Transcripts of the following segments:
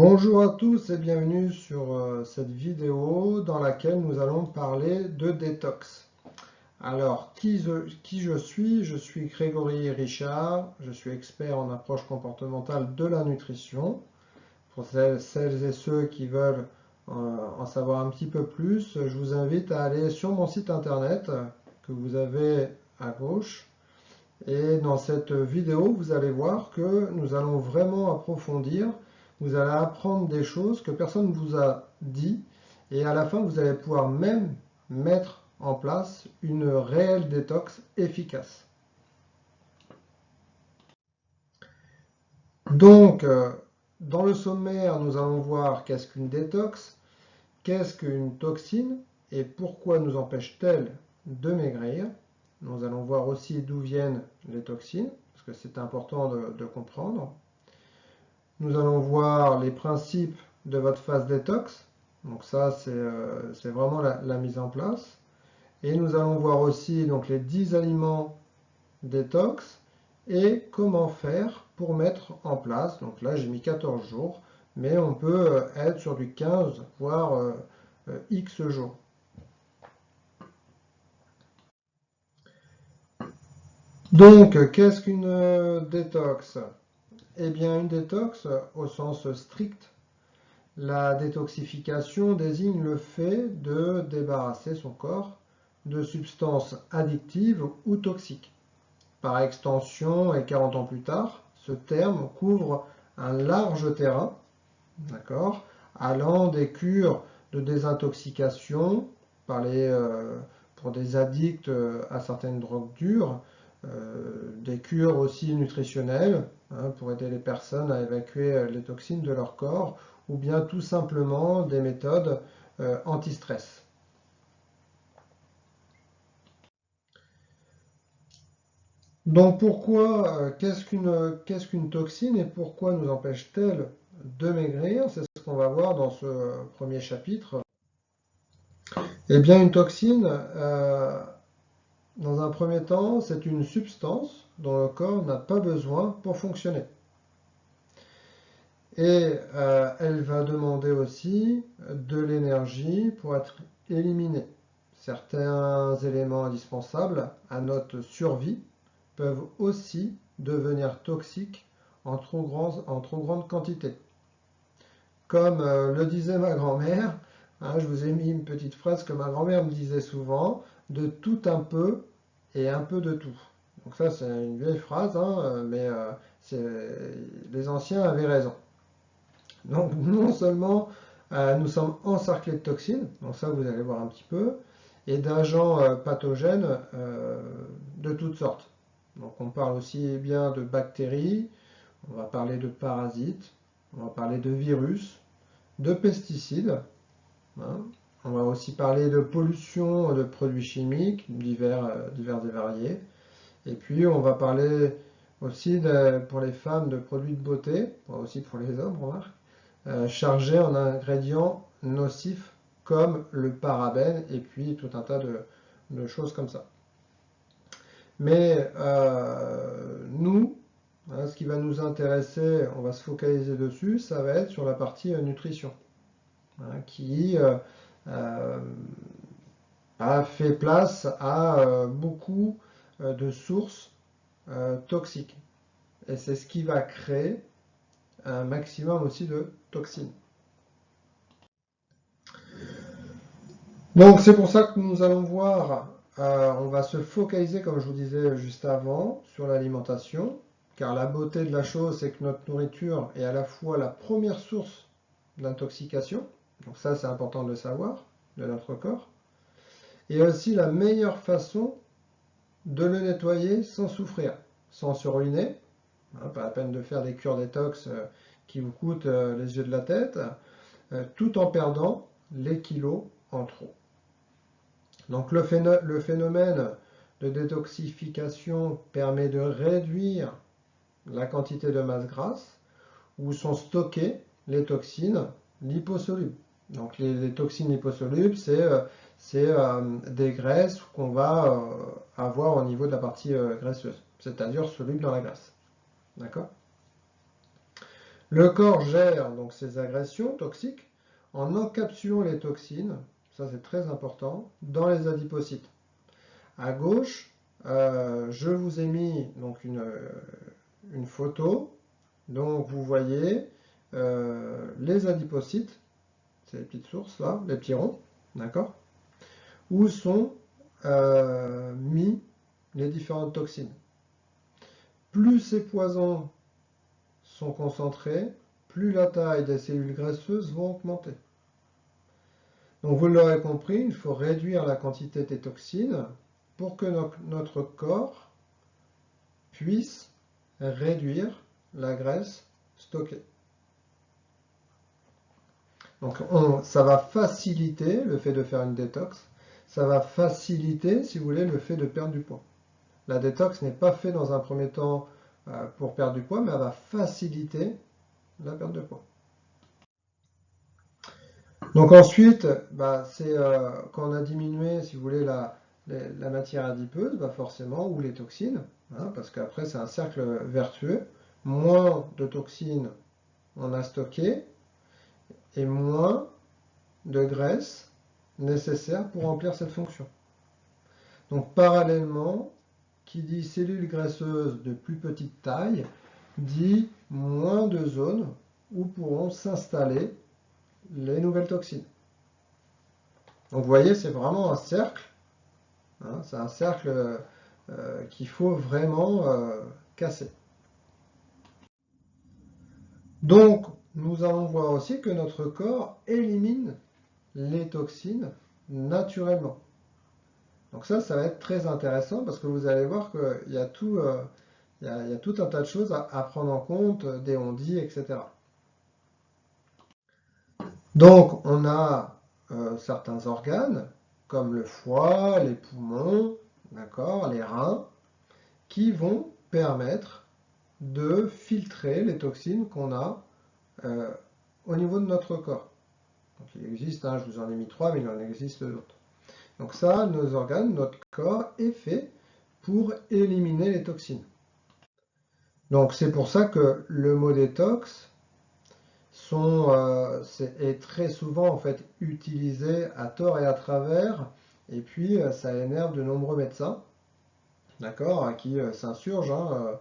Bonjour à tous et bienvenue sur cette vidéo dans laquelle nous allons parler de détox. Alors, qui je suis? Je suis Grégory Richard, je suis expert en approche comportementale de la nutrition. Pour celles et ceux qui veulent en savoir un petit peu plus, je vous invite à aller sur mon site internet que vous avez à gauche. Et dans cette vidéo, vous allez voir que nous allons vraiment approfondir. Vous allez apprendre des choses que personne ne vous a dit. Et à la fin, vous allez pouvoir même mettre en place une réelle détox efficace. Donc, dans le sommaire, nous allons voir qu'est-ce qu'une détox, qu'est-ce qu'une toxine et pourquoi nous empêche-t-elle de maigrir. Nous allons voir aussi d'où viennent les toxines, parce que c'est important de comprendre. Nous allons voir les principes de votre phase détox. Donc ça, c'est vraiment la mise en place. Et nous allons voir aussi donc, les 10 aliments détox et comment faire pour mettre en place. Donc là, j'ai mis 14 jours, mais on peut être sur du 15, voire X jours. Donc, qu'est-ce qu'une détox? Eh bien, une détox, au sens strict, la détoxification désigne le fait de débarrasser son corps de substances addictives ou toxiques. Par extension, et 40 ans plus tard, ce terme couvre un large terrain, d'accord, allant des cures de désintoxication pour des addicts à certaines drogues dures, des cures aussi nutritionnelles pour aider les personnes à évacuer les toxines de leur corps, ou bien tout simplement des méthodes anti-stress. Donc pourquoi, qu'est-ce qu'une toxine et pourquoi nous empêche-t-elle de maigrir? C'est ce qu'on va voir dans ce premier chapitre. Eh bien, une toxine, dans un premier temps, c'est une substance dont le corps n'a pas besoin pour fonctionner. Et elle va demander aussi de l'énergie pour être éliminée. Certains éléments indispensables à notre survie peuvent aussi devenir toxiques en trop grande quantité. Comme le disait ma grand-mère, je vous ai mis une petite phrase que ma grand-mère me disait souvent, de tout un peu et un peu de tout. Donc ça c'est une vieille phrase, mais les anciens avaient raison. Donc non seulement nous sommes encerclés de toxines, donc ça vous allez voir un petit peu, et d'agents pathogènes de toutes sortes. Donc on parle aussi bien de bactéries, on va parler de parasites, on va parler de virus, de pesticides, hein. On va aussi parler de pollution de produits chimiques divers et variés. Et puis on va parler aussi pour les femmes de produits de beauté, aussi pour les hommes, remarque, chargés en ingrédients nocifs comme le parabène et puis tout un tas de choses comme ça. Mais nous, ce qui va nous intéresser, on va se focaliser dessus, ça va être sur la partie nutrition, qui a fait place à beaucoup de sources toxiques. Et c'est ce qui va créer un maximum aussi de toxines. Donc c'est pour ça que nous allons voir, on va se focaliser, comme je vous disais juste avant, sur l'alimentation, car la beauté de la chose, c'est que notre nourriture est à la fois la première source d'intoxication, donc ça c'est important de le savoir, de notre corps, et aussi la meilleure façon de le nettoyer sans souffrir, sans se ruiner, pas la peine de faire des cures détox qui vous coûtent les yeux de la tête, tout en perdant les kilos en trop. Donc le phénomène de détoxification permet de réduire la quantité de masse grasse où sont stockées les toxines liposolubles. Donc les toxines liposolubles, c'est des graisses qu'on va avoir au niveau de la partie graisseuse, c'est-à-dire solubles dans la graisse. D'accord? Le corps gère donc ces agressions toxiques en encapsulant les toxines, ça c'est très important, dans les adipocytes. À gauche, je vous ai mis donc une photo. Donc vous voyez les adipocytes, c'est les petites sources là, les petits ronds, d'accord, où sont mis les différentes toxines. Plus ces poisons sont concentrés, plus la taille des cellules graisseuses va augmenter. Donc vous l'aurez compris, il faut réduire la quantité des toxines pour que notre corps puisse réduire la graisse stockée. Donc ça va faciliter le fait de faire une détox, ça va faciliter, si vous voulez, le fait de perdre du poids. La détox n'est pas faite dans un premier temps pour perdre du poids, mais elle va faciliter la perte de poids. Donc ensuite, c'est quand on a diminué, si vous voulez, la matière adipeuse, forcément, ou les toxines, hein, parce qu'après c'est un cercle vertueux. Moins de toxines on a stocké, et moins de graisse nécessaire pour remplir cette fonction. Donc parallèlement, qui dit cellules graisseuses de plus petite taille, dit moins de zones où pourront s'installer les nouvelles toxines. Donc vous voyez, c'est vraiment un cercle, hein, c'est un cercle qu'il faut vraiment casser. Donc nous allons voir aussi que notre corps élimine les toxines naturellement. Donc ça va être très intéressant parce que vous allez voir qu'il y a tout un tas de choses à prendre en compte, des on-dit, etc. Donc on a certains organes, comme le foie, les poumons, d'accord, les reins, qui vont permettre de filtrer les toxines qu'on a au niveau de notre corps. Donc il existe, je vous en ai mis 3, mais il en existe d'autres. Donc ça, nos organes, notre corps est fait pour éliminer les toxines. Donc c'est pour ça que le mot détox est très souvent en fait utilisé à tort et à travers, et puis ça énerve de nombreux médecins, d'accord, qui s'insurgent,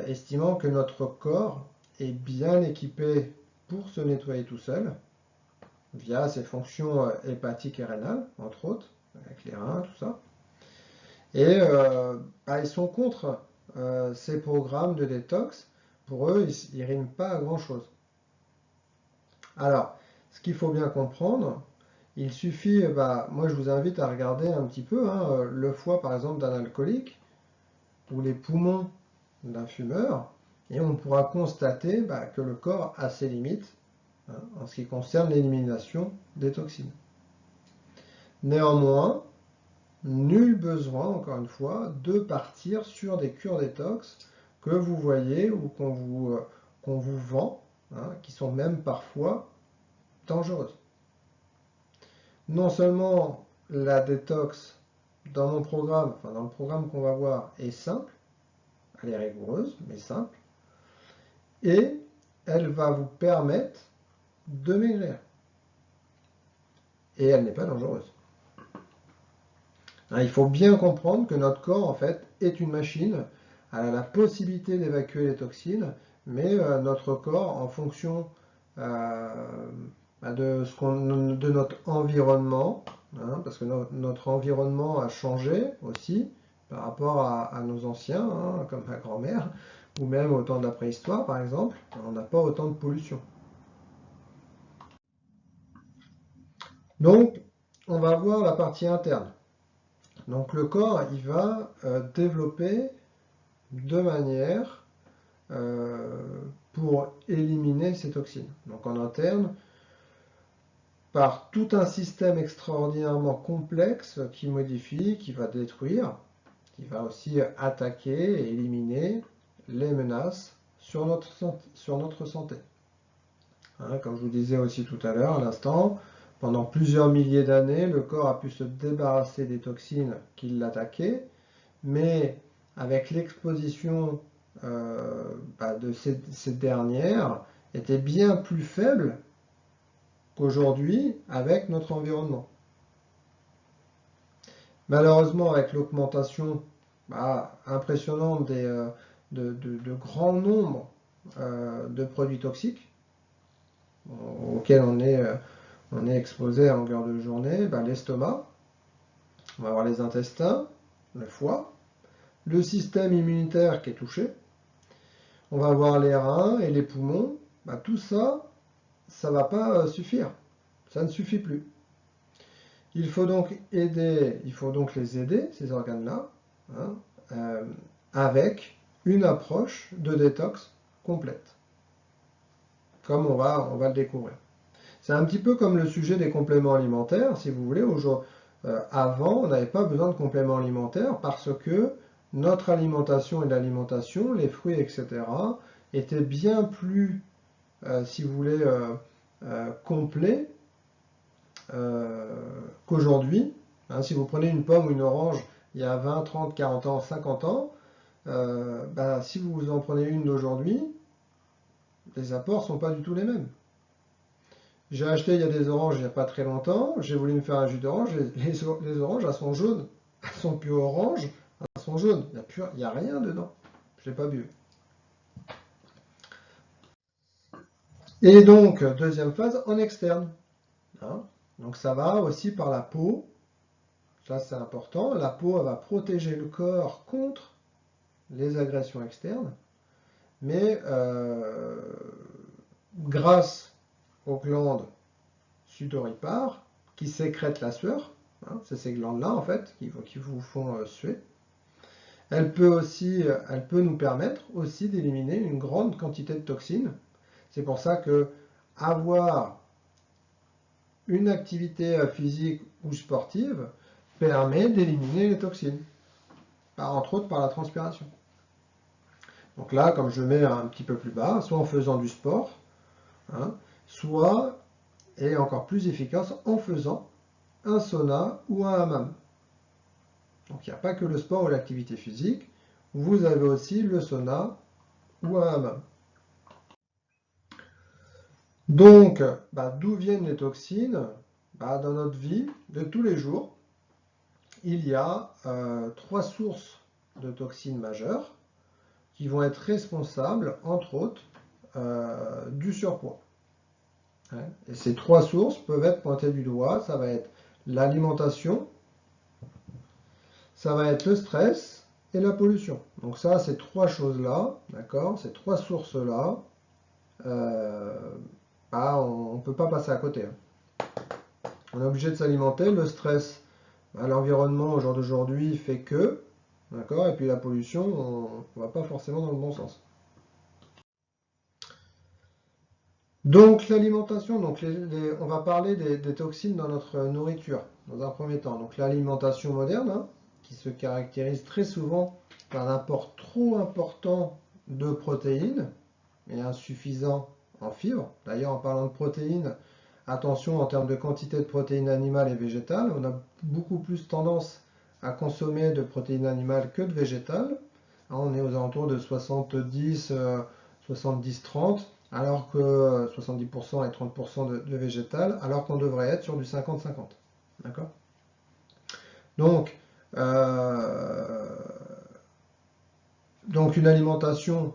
estimant que notre corps est bien équipé pour se nettoyer tout seul, via ses fonctions hépatiques et rénales, entre autres, avec les reins, tout ça. Et ils sont contre ces programmes de détox. Pour eux, ils ne riment pas à grand-chose. Alors, ce qu'il faut bien comprendre, il suffit, moi je vous invite à regarder un petit peu le foie par exemple d'un alcoolique ou les poumons d'un fumeur, et on pourra constater que le corps a ses limites en ce qui concerne l'élimination des toxines. Néanmoins, nul besoin, encore une fois, de partir sur des cures détox que vous voyez ou qu'on vous vend, qui sont même parfois dangereuses. Non seulement la détox dans mon programme, dans le programme qu'on va voir, est simple, elle est rigoureuse, mais simple, et elle va vous permettre de maigrir. Et elle n'est pas dangereuse. Il faut bien comprendre que notre corps, en fait, est une machine. Elle a la possibilité d'évacuer les toxines, mais notre corps, en fonction de notre environnement, parce que notre environnement a changé aussi par rapport à nos anciens, comme ma grand-mère, ou même au temps de la préhistoire, par exemple, on n'a pas autant de pollution. Donc, on va voir la partie interne. Donc le corps, il va développer deux manières pour éliminer ces toxines. Donc en interne, par tout un système extraordinairement complexe qui modifie, qui va détruire, qui va aussi attaquer et éliminer les menaces sur notre santé. Comme je vous disais aussi tout à l'heure, à l'instant, pendant plusieurs milliers d'années, le corps a pu se débarrasser des toxines qui l'attaquaient, mais avec l'exposition de ces dernières, était bien plus faible qu'aujourd'hui avec notre environnement. Malheureusement, avec l'augmentation impressionnante de grands nombres de produits toxiques auxquels on est exposé à longueur de journée, l'estomac, on va avoir les intestins, le foie, le système immunitaire qui est touché, on va avoir les reins et les poumons, tout ça, ça ne va pas suffire, ça ne suffit plus. Il faut donc les aider, ces organes-là, avec une approche de détox complète, comme on va le découvrir. C'est un petit peu comme le sujet des compléments alimentaires, si vous voulez. Avant, on n'avait pas besoin de compléments alimentaires parce que notre alimentation et l'alimentation, les fruits, etc., étaient bien plus, si vous voulez, complets qu'aujourd'hui. Si vous prenez une pomme ou une orange il y a 20, 30, 40 ans, 50 ans, si vous en prenez une d'aujourd'hui, les apports ne sont pas du tout les mêmes. J'ai acheté il y a des oranges il n'y a pas très longtemps, j'ai voulu me faire un jus d'orange, les oranges elles sont jaunes, elles sont plus oranges, elles sont jaunes, il n'y a rien dedans, je n'ai pas bu. Et donc, deuxième phase, en externe. Donc ça va aussi par la peau, ça c'est important, la peau elle va protéger le corps contre les agressions externes, mais grâce aux glandes sudoripares qui sécrètent la sueur, c'est ces glandes-là en fait qui vous font suer, elle peut nous permettre aussi d'éliminer une grande quantité de toxines. C'est pour ça que avoir une activité physique ou sportive permet d'éliminer les toxines, entre autres par la transpiration. Donc là, comme je mets un petit peu plus bas, soit en faisant du sport, soit, et encore plus efficace, en faisant un sauna ou un hammam. Donc il n'y a pas que le sport ou l'activité physique, vous avez aussi le sauna ou un hammam. Donc, d'où viennent les toxines? Dans notre vie de tous les jours, il y a 3 sources de toxines majeures qui vont être responsables, entre autres, du surpoids. Et ces 3 sources peuvent être pointées du doigt. Ça va être l'alimentation, ça va être le stress et la pollution. Donc ça, ces 3 choses-là, d'accord, ces 3 sources-là, on ne peut pas passer à côté. On est obligé de s'alimenter. Le stress, l'environnement au jour d'aujourd'hui fait que, d'accord, et puis la pollution, on ne va pas forcément dans le bon sens. Donc l'alimentation, on va parler des toxines dans notre nourriture, dans un premier temps. Donc l'alimentation moderne, qui se caractérise très souvent par un apport trop important de protéines et insuffisant en fibres. D'ailleurs, en parlant de protéines, attention en termes de quantité de protéines animales et végétales, on a beaucoup plus tendance à consommer de protéines animales que de végétales. On est aux alentours de 70, 70-30, alors que 70% et 30% de végétal, alors qu'on devrait être sur du 50-50. D'accord? Donc une alimentation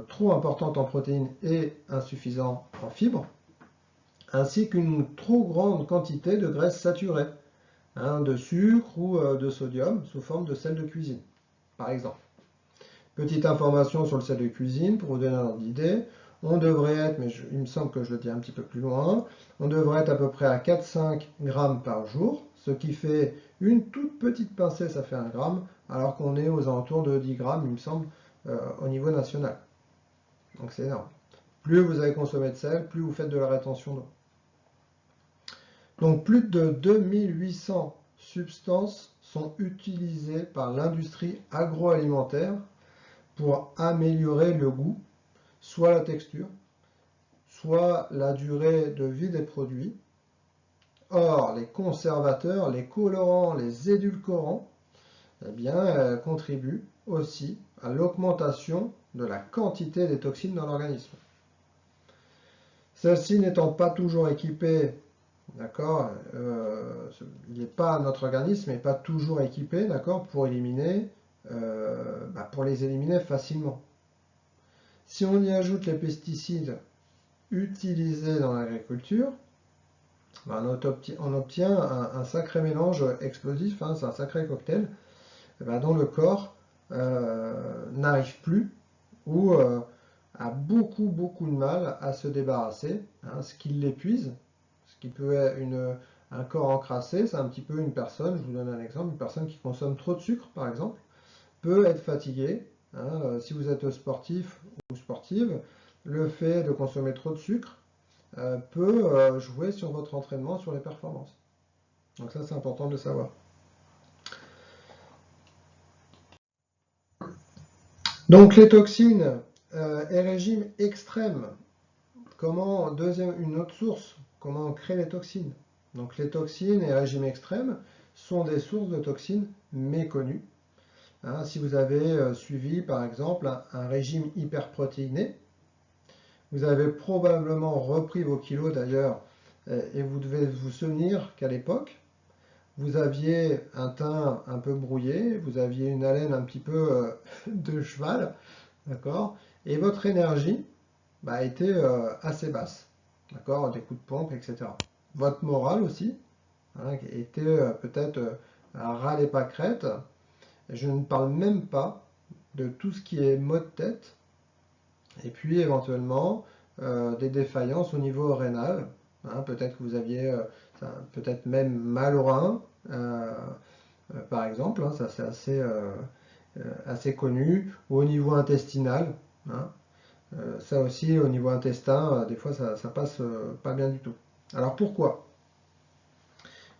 trop importante en protéines et insuffisante en fibres, ainsi qu'une trop grande quantité de graisses saturées, de sucre ou de sodium sous forme de sel de cuisine, par exemple. Petite information sur le sel de cuisine, pour vous donner un ordre d'idée, on devrait être, mais il me semble que je le dis un petit peu plus loin, on devrait être à peu près à 4-5 grammes par jour, ce qui fait une toute petite pincée, ça fait 1 gramme, alors qu'on est aux alentours de 10 grammes, il me semble, au niveau national. Donc c'est énorme. Plus vous avez consommé de sel, plus vous faites de la rétention d'eau. Donc plus de 2800 substances sont utilisées par l'industrie agroalimentaire pour améliorer le goût, soit la texture, soit la durée de vie des produits. Or, les conservateurs, les colorants, les édulcorants, contribuent aussi à l'augmentation de la quantité des toxines dans l'organisme. Celle-ci n'étant pas toujours équipée, d'accord, notre organisme n'est pas toujours équipé, d'accord, pour pour les éliminer facilement. Si on y ajoute les pesticides utilisés dans l'agriculture, on obtient un sacré mélange explosif, hein, c'est un sacré cocktail, dont le corps n'arrive plus ou a beaucoup de mal à se débarrasser, hein, ce qui l'épuise, ce qui peut être un corps encrassé, c'est un petit peu une personne, je vous donne un exemple, une personne qui consomme trop de sucre par exemple, peut être fatiguée, hein, si vous êtes sportif ou sportive, le fait de consommer trop de sucre peut jouer sur votre entraînement, sur les performances. Donc ça c'est important de le savoir. Donc les toxines et régime extrême. Une autre source, comment on crée les toxines. Donc les toxines et régime extrême sont des sources de toxines méconnues. Hein, si vous avez suivi par exemple un régime hyperprotéiné, vous avez probablement repris vos kilos d'ailleurs, et vous devez vous souvenir qu'à l'époque, vous aviez un teint un peu brouillé, vous aviez une haleine un petit peu de cheval, d'accord, et votre énergie était assez basse, d'accord, des coups de pompe, etc. Votre morale aussi, hein, était peut-être à ras les pâquerettes. Je ne parle même pas de tout ce qui est maux de tête, et puis éventuellement des défaillances au niveau rénal. Hein, peut-être que vous aviez peut-être même mal au rein, par exemple, hein, ça c'est assez connu, ou au niveau intestinal. Hein, ça aussi, au niveau intestin, des fois ça passe pas bien du tout. Alors pourquoi?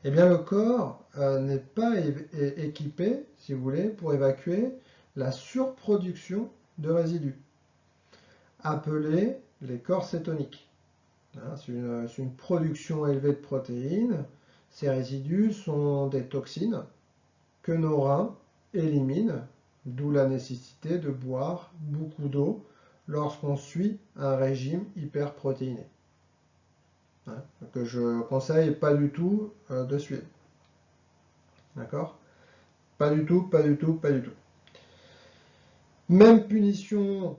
Eh bien, le corps n'est pas équipé, si vous voulez, pour évacuer la surproduction de résidus, appelés les corps cétoniques. Hein, c'est une production élevée de protéines. Ces résidus sont des toxines que nos reins éliminent, d'où la nécessité de boire beaucoup d'eau lorsqu'on suit un régime hyperprotéiné. Hein, que je conseille pas du tout de suivre. D'accord? Pas du tout, pas du tout, pas du tout. Même punition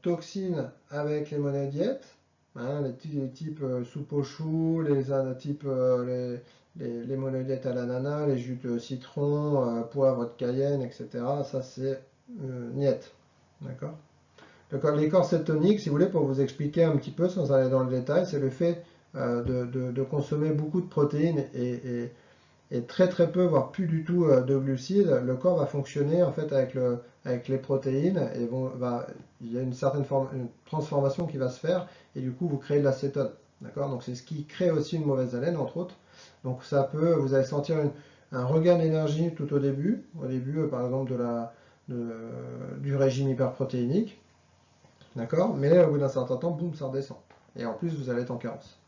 toxine avec les monodiètes, hein, les types soupe aux choux, les monodiètes à l'ananas, les jus de citron, poivre de Cayenne, etc. Ça c'est niet. D'accord? Les corps cétoniques, si vous voulez, pour vous expliquer un petit peu sans aller dans le détail, c'est le fait de consommer beaucoup de protéines et très peu, voire plus du tout de glucides. Le corps va fonctionner en fait avec les protéines et il y a une certaine une transformation qui va se faire et du coup vous créez de l'acétone. D'accord? Donc c'est ce qui crée aussi une mauvaise haleine entre autres. Donc vous allez sentir un regain d'énergie tout au début par exemple du régime hyperprotéinique. D'accord? Mais au bout d'un certain temps, boum, ça redescend. Et en plus, vous allez être en carence.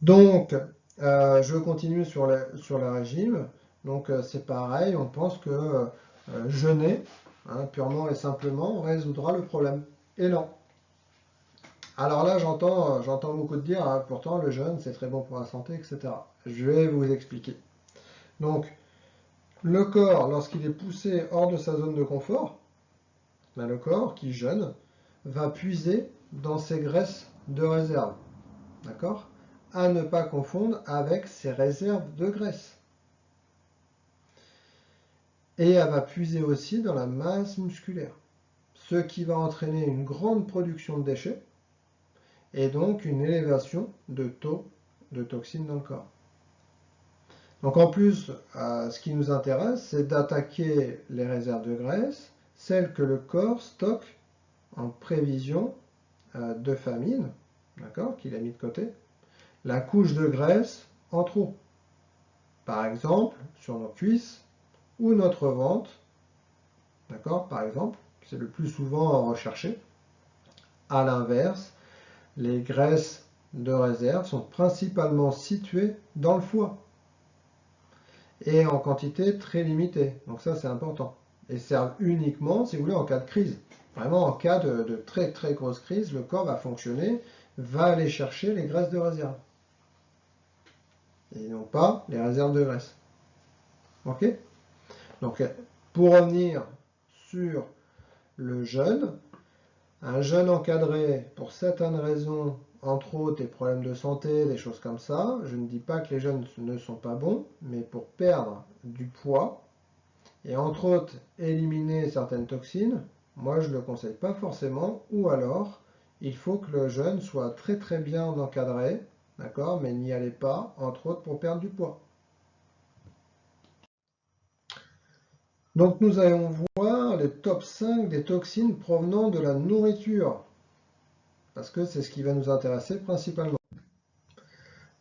Donc, je continue sur le régime. Donc, c'est pareil, on pense que jeûner, hein, purement et simplement, résoudra le problème. Et non. Alors là, j'entends beaucoup de dire, hein, pourtant le jeûne, c'est très bon pour la santé, etc. Je vais vous expliquer. Donc, le corps, lorsqu'il est poussé hors de sa zone de confort, le corps qui jeûne va puiser dans ses graisses de réserve. D'accord? À ne pas confondre avec ses réserves de graisse. Et elle va puiser aussi dans la masse musculaire, ce qui va entraîner une grande production de déchets et donc une élévation de taux de toxines dans le corps. Donc en plus, ce qui nous intéresse, c'est d'attaquer les réserves de graisse, celles que le corps stocke en prévision de famine, d'accord, qu'il a mis de côté, la couche de graisse en trop. Par exemple, sur nos cuisses ou notre ventre, d'accord, par exemple, c'est le plus souvent recherché. À l'inverse, les graisses de réserve sont principalement situées dans le foie et en quantité très limitée. Donc ça, c'est important. Et servent uniquement, si vous voulez, en cas de crise. Vraiment, en cas de très très grosse crise, le corps va fonctionner, va aller chercher les graisses de réserve. Et non pas les réserves de graisse. Ok? Donc, pour revenir sur le jeûne, un jeûne encadré, pour certaines raisons, entre autres des problèmes de santé, des choses comme ça, je ne dis pas que les jeûnes ne sont pas bons, mais pour perdre du poids, et entre autres éliminer certaines toxines, moi je ne le conseille pas forcément, ou alors il faut que le jeûne soit très très bien encadré, d'accord, mais n'y allez pas, entre autres pour perdre du poids. Donc nous allons voir les top 5 des toxines provenant de la nourriture, parce que c'est ce qui va nous intéresser principalement.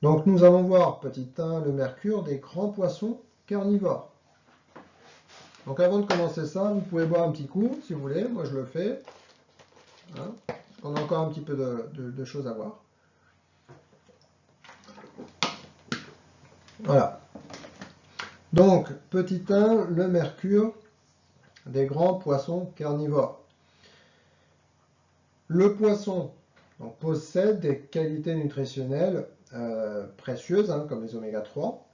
Donc nous allons voir, petit 1, le mercure des grands poissons carnivores. Donc avant de commencer ça, vous pouvez boire un petit coup si vous voulez, moi je le fais. Hein. On a encore un petit peu de choses à voir. Voilà. Donc, petit 1, le mercure des grands poissons carnivores. Le poisson donc, possède des qualités nutritionnelles précieuses, hein, comme les oméga 3.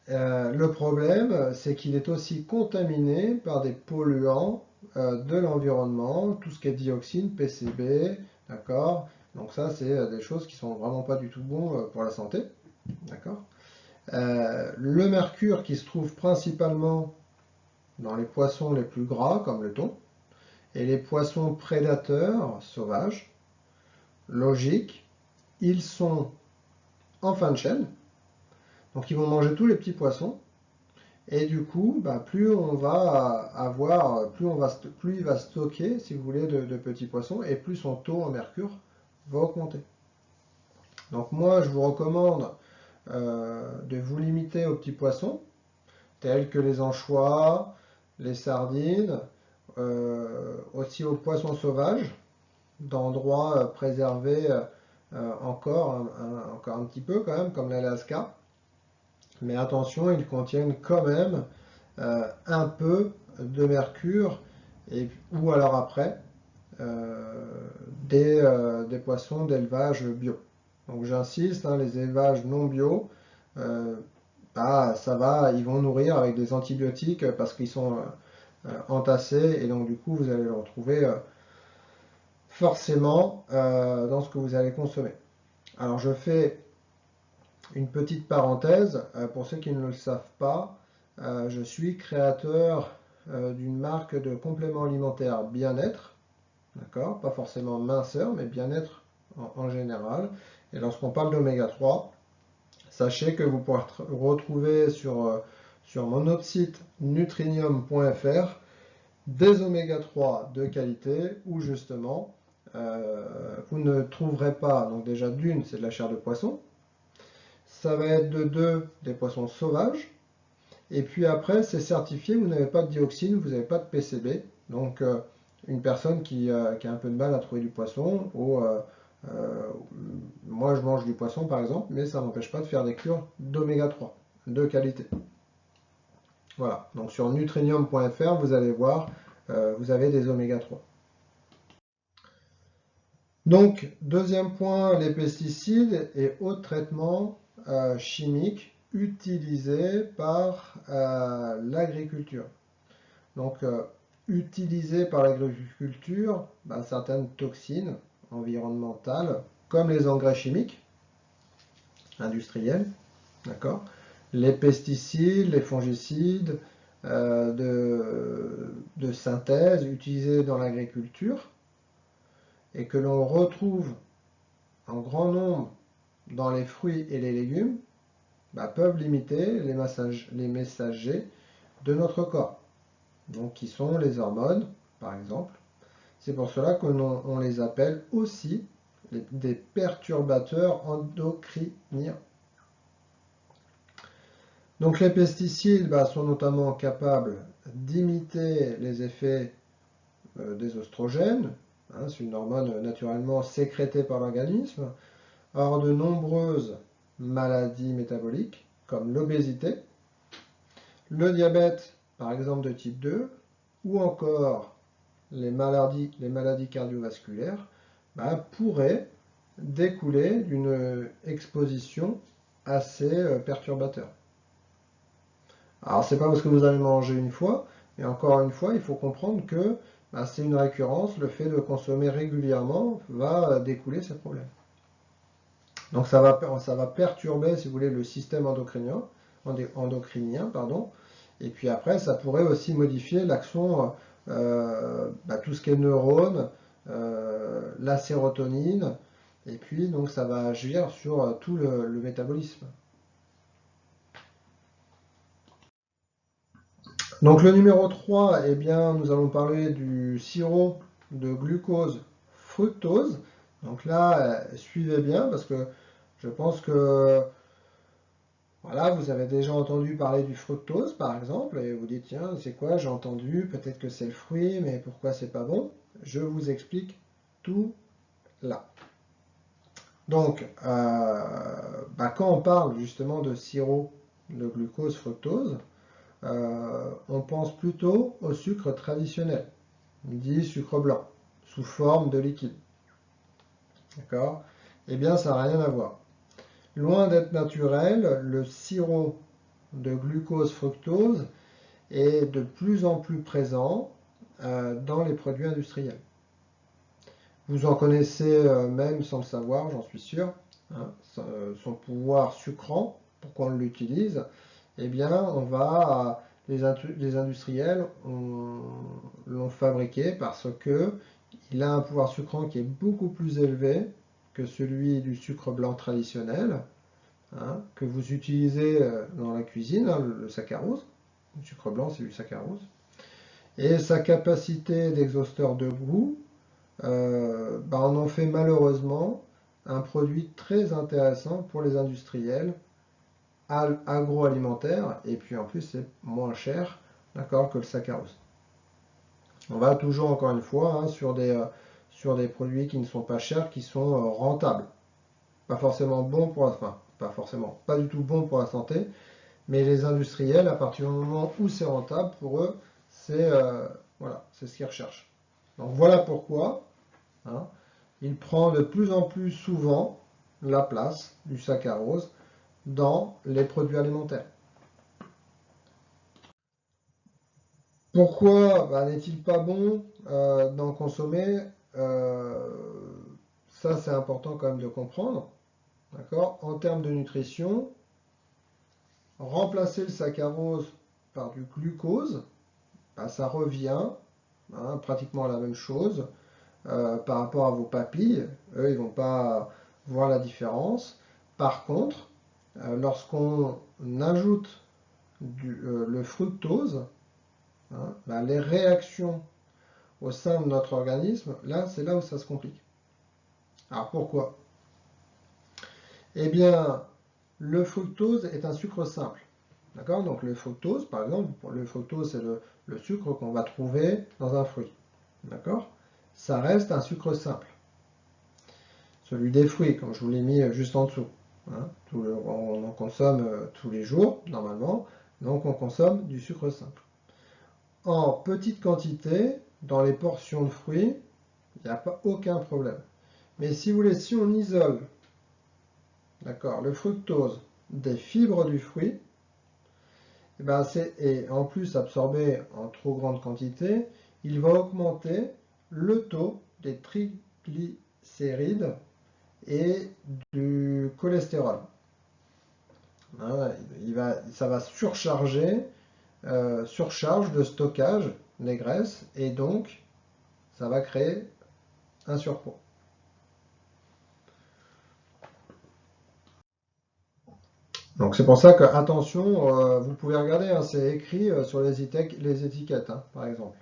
Le problème, c'est qu'il est aussi contaminé par des polluants de l'environnement, tout ce qui est dioxine, PCB, d'accord? Donc ça, c'est des choses qui sont vraiment pas du tout bons pour la santé, d'accord? Le mercure qui se trouve principalement dans les poissons les plus gras, comme le thon, et les poissons prédateurs sauvages, logique, ils sont en fin de chaîne, donc ils vont manger tous les petits poissons, et du coup, bah, plus on va avoir, plus il va stocker, si vous voulez, de petits poissons, et plus son taux en mercure va augmenter. Donc moi, je vous recommande de vous limiter aux petits poissons, tels que les anchois, les sardines, aussi aux poissons sauvages, d'endroits préservés encore un petit peu quand même, comme l'Alaska. Mais attention, ils contiennent quand même un peu de mercure, ou alors après, des poissons d'élevage bio. Donc j'insiste, hein, les élevages non bio, bah, ça va, ils vont nourrir avec des antibiotiques parce qu'ils sont entassés et donc du coup vous allez le retrouver forcément dans ce que vous allez consommer. Alors je fais une petite parenthèse, pour ceux qui ne le savent pas, je suis créateur d'une marque de compléments alimentaires bien-être, d'accord? Pas forcément minceur, mais bien-être en général. Et lorsqu'on parle d'oméga 3, sachez que vous pourrez retrouver sur mon autre site nutrinium.fr des oméga 3 de qualité où justement vous ne trouverez pas, donc déjà d'une, c'est de la chair de poisson, ça va être de deux, des poissons sauvages, et puis après c'est certifié, vous n'avez pas de dioxine, vous n'avez pas de PCB, donc une personne qui a un peu de mal à trouver du poisson, moi je mange du poisson par exemple, mais ça ne m'empêche pas de faire des cures d'oméga 3 de qualité. Voilà, donc sur nutrinium.fr, vous allez voir, vous avez des oméga 3. Donc, deuxième point, les pesticides et autres traitements chimiques utilisés par l'agriculture. Donc, utilisés par l'agriculture, certaines toxines environnementales, comme les engrais chimiques industriels, d'accord, les pesticides, les fongicides de synthèse utilisés dans l'agriculture et que l'on retrouve en grand nombre dans les fruits et les légumes, peuvent limiter les messagers de notre corps, donc qui sont les hormones, par exemple. C'est pour cela qu'on les appelle aussi des perturbateurs endocriniens. Donc les pesticides sont notamment capables d'imiter les effets des oestrogènes, hein, c'est une hormone naturellement sécrétée par l'organisme, alors de nombreuses maladies métaboliques comme l'obésité, le diabète par exemple de type 2, ou encore les maladies cardiovasculaires, pourraient découler d'une exposition à ces perturbateurs. Alors, c'est pas parce que vous avez mangé une fois, mais encore une fois, il faut comprendre que c'est une récurrence, le fait de consommer régulièrement va découler ces problèmes. Donc ça va perturber, si vous voulez, le système endocrinien, pardon. Et puis après, ça pourrait aussi modifier l'action, tout ce qui est neurones, la sérotonine, et puis donc ça va agir sur tout le métabolisme. Donc le numéro 3, eh bien, nous allons parler du sirop de glucose fructose. Donc là, suivez bien parce que je pense que voilà, vous avez déjà entendu parler du fructose par exemple et vous dites tiens, c'est quoi, j'ai entendu, peut-être que c'est le fruit, mais pourquoi c'est pas bon? Je vous explique tout là. Donc, quand on parle justement de sirop de glucose fructose, on pense plutôt au sucre traditionnel, dit sucre blanc, sous forme de liquide. D'accord? Eh bien, ça n'a rien à voir. Loin d'être naturel, le sirop de glucose fructose est de plus en plus présent dans les produits industriels. Vous en connaissez même sans le savoir, j'en suis sûr, hein, son pouvoir sucrant, pourquoi on l'utilise? Eh bien, les industriels l'ont fabriqué parce que il a un pouvoir sucrant qui est beaucoup plus élevé que celui du sucre blanc traditionnel, hein, que vous utilisez dans la cuisine, hein, le saccharose. Le sucre blanc, c'est du saccharose. Et sa capacité d'exhausteur de goût on en fait malheureusement un produit très intéressant pour les industriels agroalimentaires, et puis en plus c'est moins cher, d'accord, que le saccharose. On va toujours encore une fois hein, sur des produits qui ne sont pas chers, qui sont rentables. Pas forcément bons pour pas du tout bons pour la santé, mais les industriels, à partir du moment où c'est rentable, pour eux, c'est c'est ce qu'ils recherchent. Donc voilà pourquoi hein, il prend de plus en plus souvent la place du saccharose dans les produits alimentaires. Pourquoi n'est-il pas bon d'en consommer? Ça, c'est important quand même de comprendre. D'accord? En termes de nutrition, remplacer le saccharose par du glucose, ça revient pratiquement à la même chose par rapport à vos papilles. Eux, ils ne vont pas voir la différence. Par contre, lorsqu'on ajoute le fructose, les réactions au sein de notre organisme, là, c'est là où ça se complique. Alors pourquoi? Eh bien, le fructose est un sucre simple. D'accord? Donc le fructose, par exemple, le fructose, c'est le sucre qu'on va trouver dans un fruit. D'accord? Ça reste un sucre simple. Celui des fruits, comme je vous l'ai mis juste en dessous. Hein. On en consomme tous les jours, normalement, donc on consomme du sucre simple. En petite quantité, dans les portions de fruits, il n'y a pas aucun problème. Mais si vous voulez, si on isole le fructose des fibres du fruit, et en plus absorbé en trop grande quantité, il va augmenter le taux des triglycérides et du cholestérol. Ça va surcharger, surcharge de stockage des graisses et donc ça va créer un surpoids. Donc c'est pour ça que attention, vous pouvez regarder, hein, c'est écrit sur les étiquettes, hein, par exemple.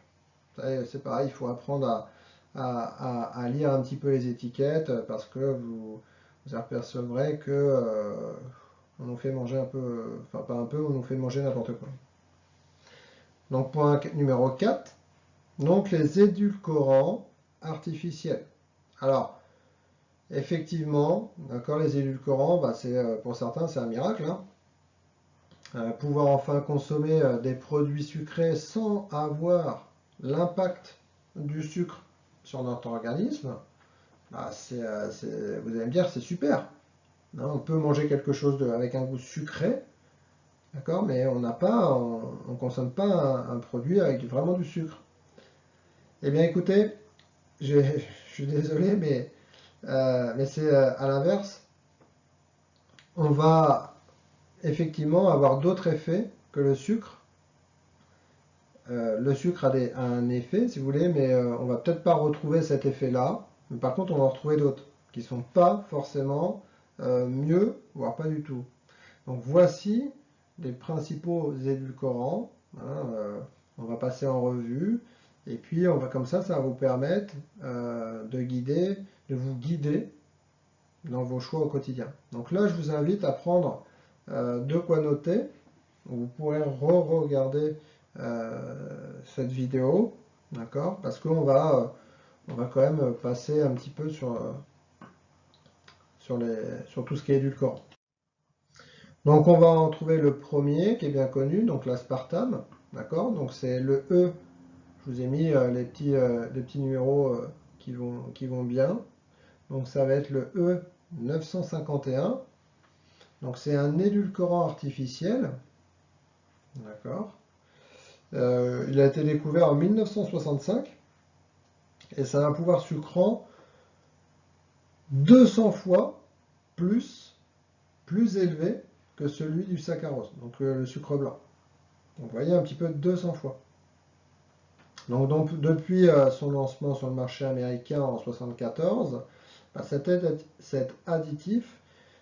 C'est pareil, il faut apprendre à lire un petit peu les étiquettes parce que vous apercevrez que on nous fait manger un peu, enfin pas un peu, on nous fait manger n'importe quoi. Donc point numéro 4, donc les édulcorants artificiels. Alors, effectivement, d'accord, les édulcorants, pour certains c'est un miracle, hein. Pouvoir enfin consommer des produits sucrés sans avoir l'impact du sucre sur notre organisme, bah, vous allez me dire c'est super. Hein, on peut manger quelque chose avec un goût sucré, d'accord, mais on ne consomme pas un produit avec vraiment du sucre. Eh bien écoutez, je suis désolé, mais c'est à l'inverse. On va effectivement avoir d'autres effets que le sucre. Le sucre a un effet, si vous voulez, mais on va peut-être pas retrouver cet effet-là. Mais par contre, on va en retrouver d'autres qui ne sont pas forcément mieux, voire pas du tout. Donc voici les principaux édulcorants. Hein, on va passer en revue. Et puis, comme ça va vous permettre de vous guider dans vos choix au quotidien. Donc là, je vous invite à prendre de quoi noter. Vous pourrez re-regarder cette vidéo, d'accord? Parce on va quand même passer un petit peu sur tout ce qui est édulcorant. Donc on va en trouver le premier qui est bien connu, donc l'aspartame, d'accord? Donc c'est le E, je vous ai mis les petits numéros qui vont bien. Donc ça va être le E 951. Donc c'est un édulcorant artificiel, d'accord? Il a été découvert en 1965 et ça a un pouvoir sucrant 200 fois plus élevé que celui du saccharose, donc le sucre blanc. Donc vous voyez un petit peu 200 fois. Donc depuis son lancement sur le marché américain en 1974, bah, cet additif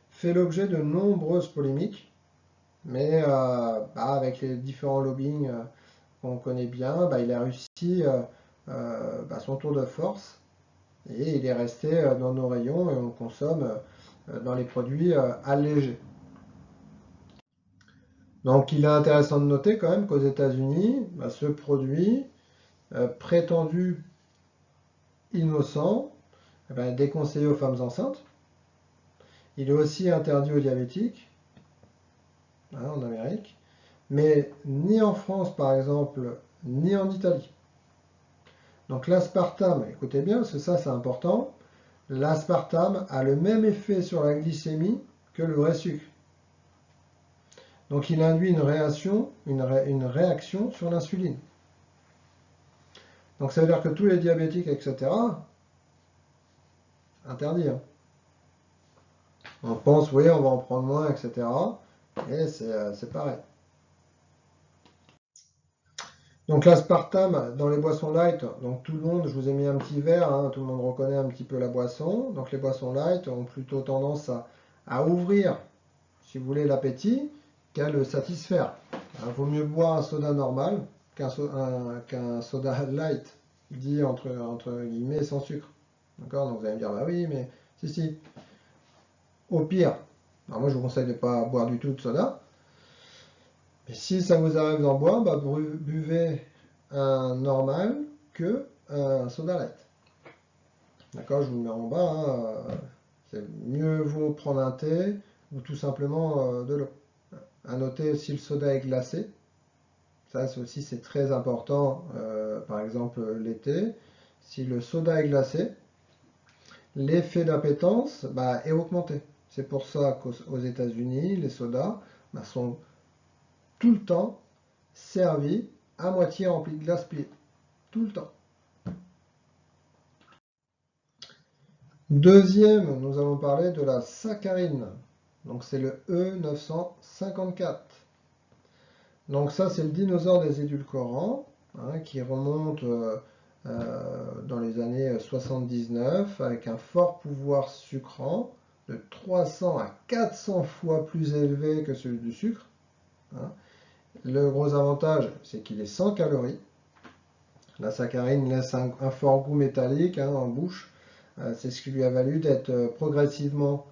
fait l'objet de nombreuses polémiques, mais avec les différents lobbying qu'on connaît bien, il a réussi son tour de force et il est resté dans nos rayons et on le consomme dans les produits allégés. Donc il est intéressant de noter quand même qu'aux États-Unis, ce produit prétendu innocent est déconseillé aux femmes enceintes. Il est aussi interdit aux diabétiques en Amérique, mais ni en France par exemple, ni en Italie. Donc l'aspartame, écoutez bien, parce que ça c'est important, l'aspartame a le même effet sur la glycémie que le vrai sucre. Donc il induit une réaction sur l'insuline. Donc ça veut dire que tous les diabétiques, etc., interdit. Hein. On pense, oui, on va en prendre moins, etc. Et c'est pareil. Donc l'aspartame dans les boissons light, donc tout le monde, je vous ai mis un petit verre, hein, tout le monde reconnaît un petit peu la boisson. Donc les boissons light ont plutôt tendance à ouvrir, si vous voulez, l'appétit qu'à le satisfaire. Il vaut mieux boire un soda normal qu'un soda light, dit entre guillemets sans sucre. D'accord? Donc vous allez me dire, bah oui, mais si. Au pire, alors moi je vous conseille de ne pas boire du tout de soda. Mais si ça vous arrive d'en boire, buvez un normal que un soda light. D'accord, je vous le mets en bas. C'est mieux vaut prendre un thé ou tout simplement de l'eau. À noter aussi le soda est glacé. Ça aussi c'est très important, par exemple l'été. Si le soda est glacé, l'effet d'appétence est augmenté. C'est pour ça qu'aux États-Unis, les sodas sont tout le temps servis à moitié remplis de glace pliée. Tout le temps. Deuxième, nous allons parler de la saccharine. Donc c'est le E954. Donc ça c'est le dinosaure des édulcorants qui remonte dans les années 79 avec un fort pouvoir sucrant de 300 à 400 fois plus élevé que celui du sucre. Le gros avantage c'est qu'il est sans calories. La saccharine laisse un fort goût métallique en bouche. C'est ce qui lui a valu d'être progressivement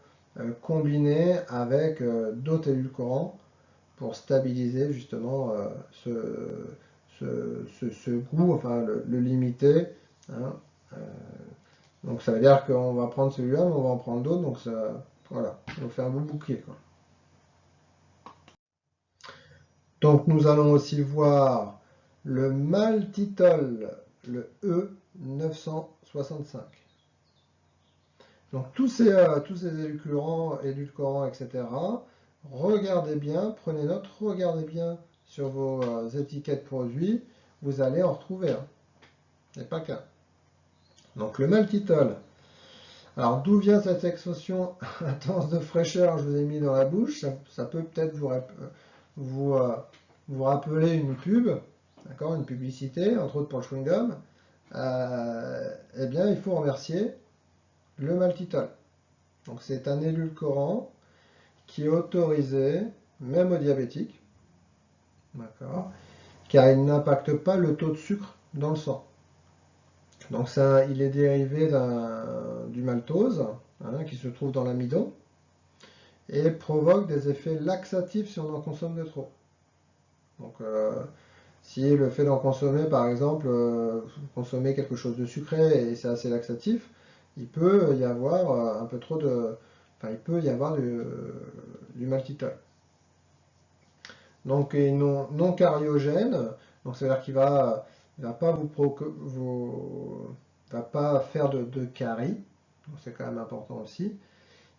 combiné avec d'autres édulcorants pour stabiliser justement ce goût, enfin le limiter. Donc ça veut dire qu'on va prendre celui-là, mais on va en prendre d'autres. Donc voilà, on va faire un beau bouquet. Quoi. Donc nous allons aussi voir le maltitol le E965. Donc tous ces édulcorants, etc., regardez bien, prenez note, regardez bien sur vos étiquettes produits, vous allez en retrouver. Il n'y a pas qu'un. Donc le maltitol. Alors d'où vient cette expression intense de fraîcheur, je vous ai mis dans la bouche, ça peut peut-être vous rappeler une pub, d'accord, une publicité, entre autres pour le chewing-gum. Eh bien, il faut remercier le maltitol. Donc c'est un édulcorant qui est autorisé, même aux diabétiques, d'accord, car il n'impacte pas le taux de sucre dans le sang. Donc ça, il est dérivé du maltose, qui se trouve dans l'amidon, et provoque des effets laxatifs si on en consomme de trop. Donc si le fait d'en consommer, par exemple, consommer quelque chose de sucré et c'est assez laxatif, il peut y avoir un peu trop de... Enfin, il peut y avoir du maltitol. Donc, il est non cariogène, donc c'est-à-dire qu'il va pas va pas faire de carie, donc c'est quand même important aussi.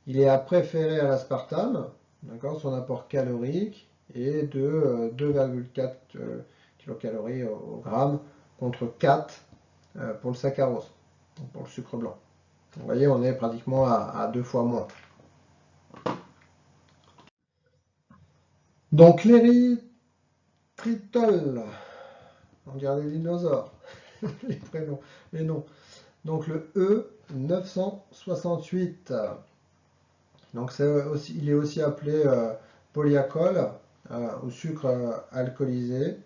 Il est à préférer à l'aspartame, d'accord, son apport calorique est de 2,4 kilocalories au gramme contre 4 pour le saccharose, donc pour le sucre blanc. Vous voyez, on est pratiquement à 2 fois moins. Donc l'érythritol, on dirait les dinosaures, les prénoms, les noms. Donc le E968. Donc il est aussi appelé polyalcool au sucre alcoolisé.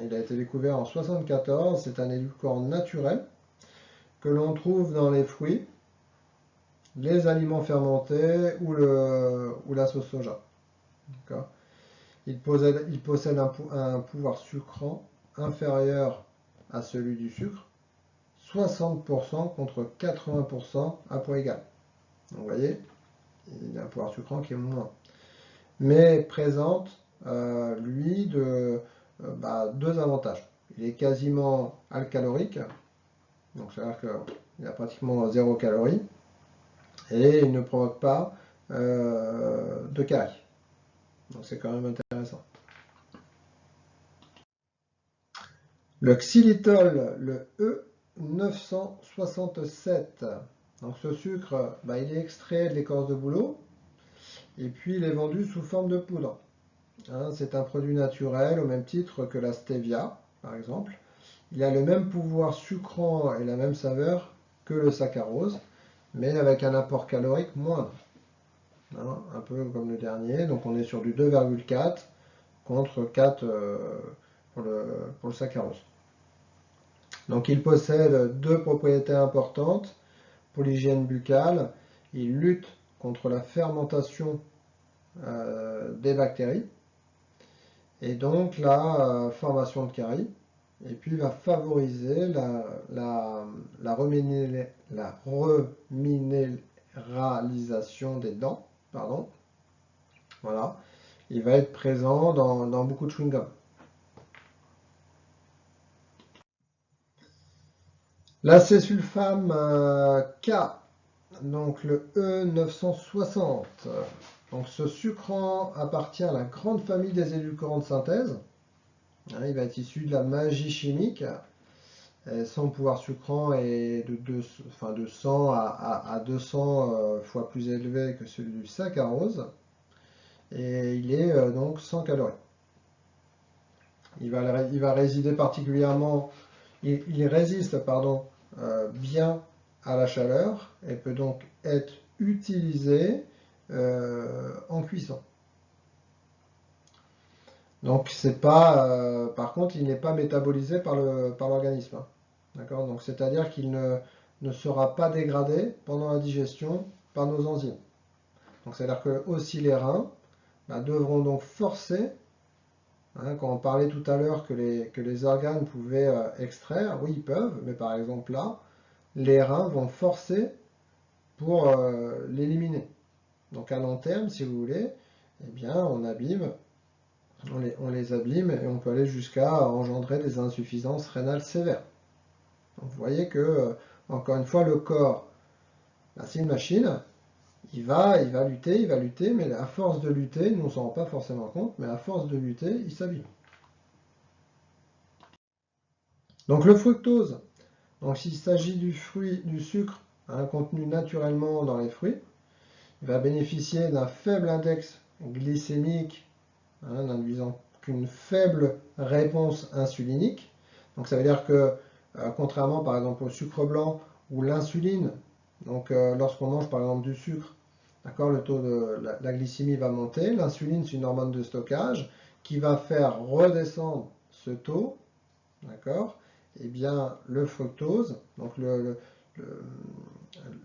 Il a été découvert en 1974. C'est un édulcorant naturel que l'on trouve dans les fruits, les aliments fermentés ou la sauce soja. Il possède un pouvoir sucrant inférieur à celui du sucre, 60% contre 80% à poids égal. Donc, vous voyez, il y a un pouvoir sucrant qui est moins. Mais présente, lui, deux avantages. Il est quasiment alcalorique, donc c'est-à-dire qu'il a pratiquement 0 calories, et il ne provoque pas de carie. Donc c'est quand même intéressant. Le xylitol, le E967. Donc ce sucre, il est extrait de l'écorce de bouleau et puis il est vendu sous forme de poudre. C'est un produit naturel au même titre que la stevia, par exemple. Il a le même pouvoir sucrant et la même saveur que le saccharose, mais avec un apport calorique moindre. Un peu comme le dernier. Donc on est sur du 2,4 contre 4 pour le saccharose. Donc il possède deux propriétés importantes pour l'hygiène buccale. Il lutte contre la fermentation des bactéries et donc la formation de caries. Et puis il va favoriser la reminéralisation des dents. Pardon. Voilà. Il va être présent dans beaucoup de chewing-gum. L'acésulfame K, donc le E960. Donc ce sucrant appartient à la grande famille des édulcorants de synthèse. Il va être issu de la magie chimique. Son pouvoir sucrant est de 100 à 200 fois plus élevé que celui du saccharose. Et il est donc 100 calories. Il va résister particulièrement, il résiste bien à la chaleur et peut donc être utilisé en cuisson. Donc c'est pas, par contre, il n'est pas métabolisé par l'organisme. D'accord. Donc c'est-à-dire qu'il ne sera pas dégradé pendant la digestion par nos enzymes. Donc c'est-à-dire que aussi les reins devront donc forcer. Quand on parlait tout à l'heure que les organes pouvaient extraire, oui, ils peuvent, mais par exemple là, les reins vont forcer pour l'éliminer. Donc à long terme, si vous voulez, eh bien, on les abîme et on peut aller jusqu'à engendrer des insuffisances rénales sévères. Donc, vous voyez que, encore une fois, le corps, ben, c'est une machine, il va lutter, mais à force de lutter, nous on s'en rend pas forcément compte, mais à force de lutter, il s'abîme. Donc le fructose, donc s'il s'agit du sucre, hein, contenu naturellement dans les fruits, il va bénéficier d'un faible index glycémique, hein, n'induisant qu'une faible réponse insulinique. Donc ça veut dire que, contrairement par exemple au sucre blanc ou l'insuline, donc lorsqu'on mange par exemple du sucre, d'accord, le taux de la glycémie va monter. L'insuline, c'est une hormone de stockage qui va faire redescendre ce taux, d'accord. Et bien le fructose, donc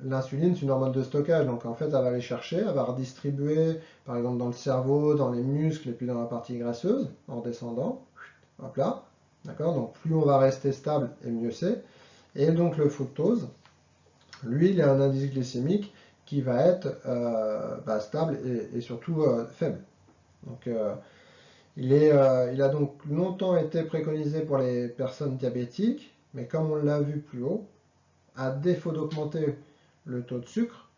l'insuline, c'est une hormone de stockage, donc en fait, elle va aller chercher, elle va redistribuer, par exemple, dans le cerveau, dans les muscles, et puis dans la partie graisseuse, en descendant, hop là, d'accord. Donc plus on va rester stable, et mieux c'est. Et donc le fructose, lui, il a un indice glycémique qui va être stable et surtout faible. Donc, il a donc longtemps été préconisé pour les personnes diabétiques, mais comme on l'a vu plus haut, à défaut d'augmenter le taux de sucre,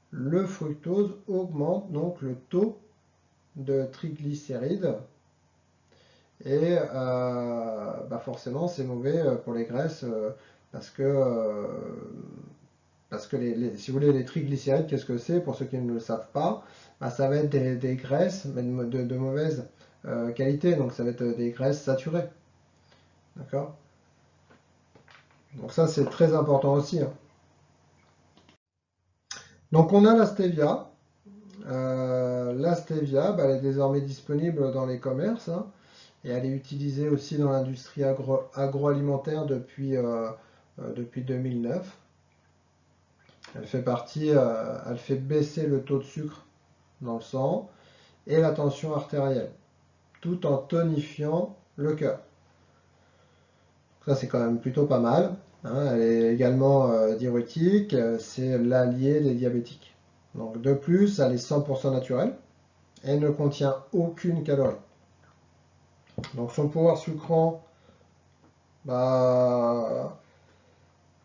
le fructose augmente donc le taux de triglycérides et forcément c'est mauvais pour les graisses parce que si vous voulez, les triglycérides, qu'est-ce que c'est? Pour ceux qui ne le savent pas, ça va être des graisses, mais de mauvaise qualité. Donc, ça va être des graisses saturées. D'accord? Donc, ça, c'est très important aussi, hein. Donc, on a la stevia. La stevia, elle est désormais disponible dans les commerces, hein, et elle est utilisée aussi dans l'industrie agroalimentaire depuis 2009. Elle fait baisser le taux de sucre dans le sang et la tension artérielle, tout en tonifiant le cœur. Ça, c'est quand même plutôt pas mal, hein. Elle est également diurétique, c'est l'allié des diabétiques. Donc, de plus, elle est 100% naturelle et ne contient aucune calorie. Donc, son pouvoir sucrant,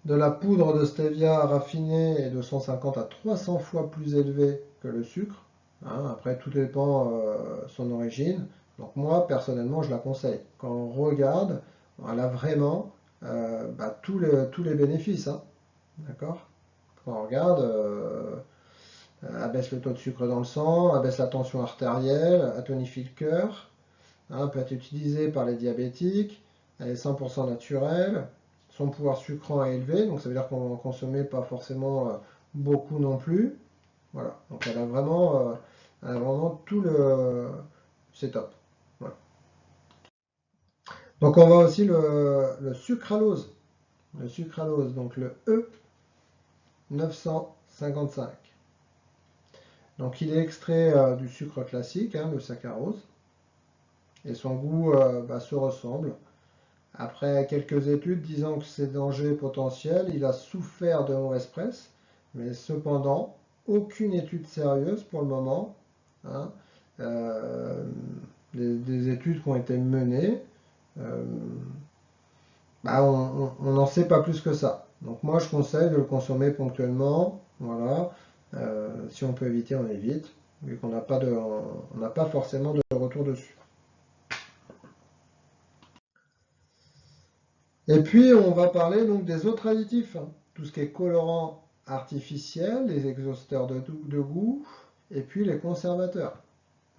de la poudre de stevia raffinée est de 150 à 300 fois plus élevé que le sucre, hein. Après, tout dépend son origine. Donc moi, personnellement, je la conseille. Quand on regarde, elle a vraiment tous les bénéfices, hein. D'accord? Quand on regarde, elle baisse le taux de sucre dans le sang, elle baisse la tension artérielle, elle tonifie le cœur, hein, peut être utilisée par les diabétiques, elle est 100% naturelle, son pouvoir sucrant est élevé, donc ça veut dire qu'on va en consommer pas forcément beaucoup non plus. Voilà, donc elle a vraiment tout le... C'est top. Voilà. Donc on voit aussi le sucralose. Le sucralose, donc le E955. Donc il est extrait du sucre classique, hein, le saccharose, et son goût se ressemble. Après quelques études disant que c'est danger potentiel, il a souffert de mauvaise presse, mais cependant, aucune étude sérieuse pour le moment, hein, euh, des études qui ont été menées, euh, on n'en sait pas plus que ça. Donc moi je conseille de le consommer ponctuellement, voilà. Si on peut éviter, on évite, vu qu'on n'a pas forcément de retour dessus. Et puis on va parler donc des autres additifs, hein. Tout ce qui est colorant artificiel, les exhausteurs de goût, et puis les conservateurs.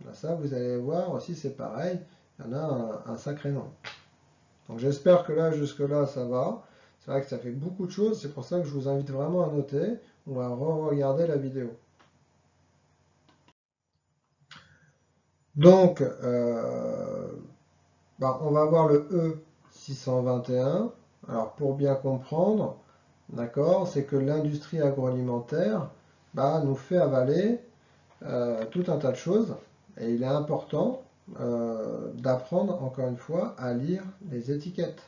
Là, ça, vous allez voir aussi, c'est pareil, il y en a un sacré nombre. Donc j'espère que là, jusque-là, ça va. C'est vrai que ça fait beaucoup de choses, c'est pour ça que je vous invite vraiment à noter ou à re-regarder la vidéo. Donc, on va voir le E621. Alors, pour bien comprendre, d'accord, c'est que l'industrie agroalimentaire nous fait avaler tout un tas de choses et il est important d'apprendre encore une fois à lire les étiquettes.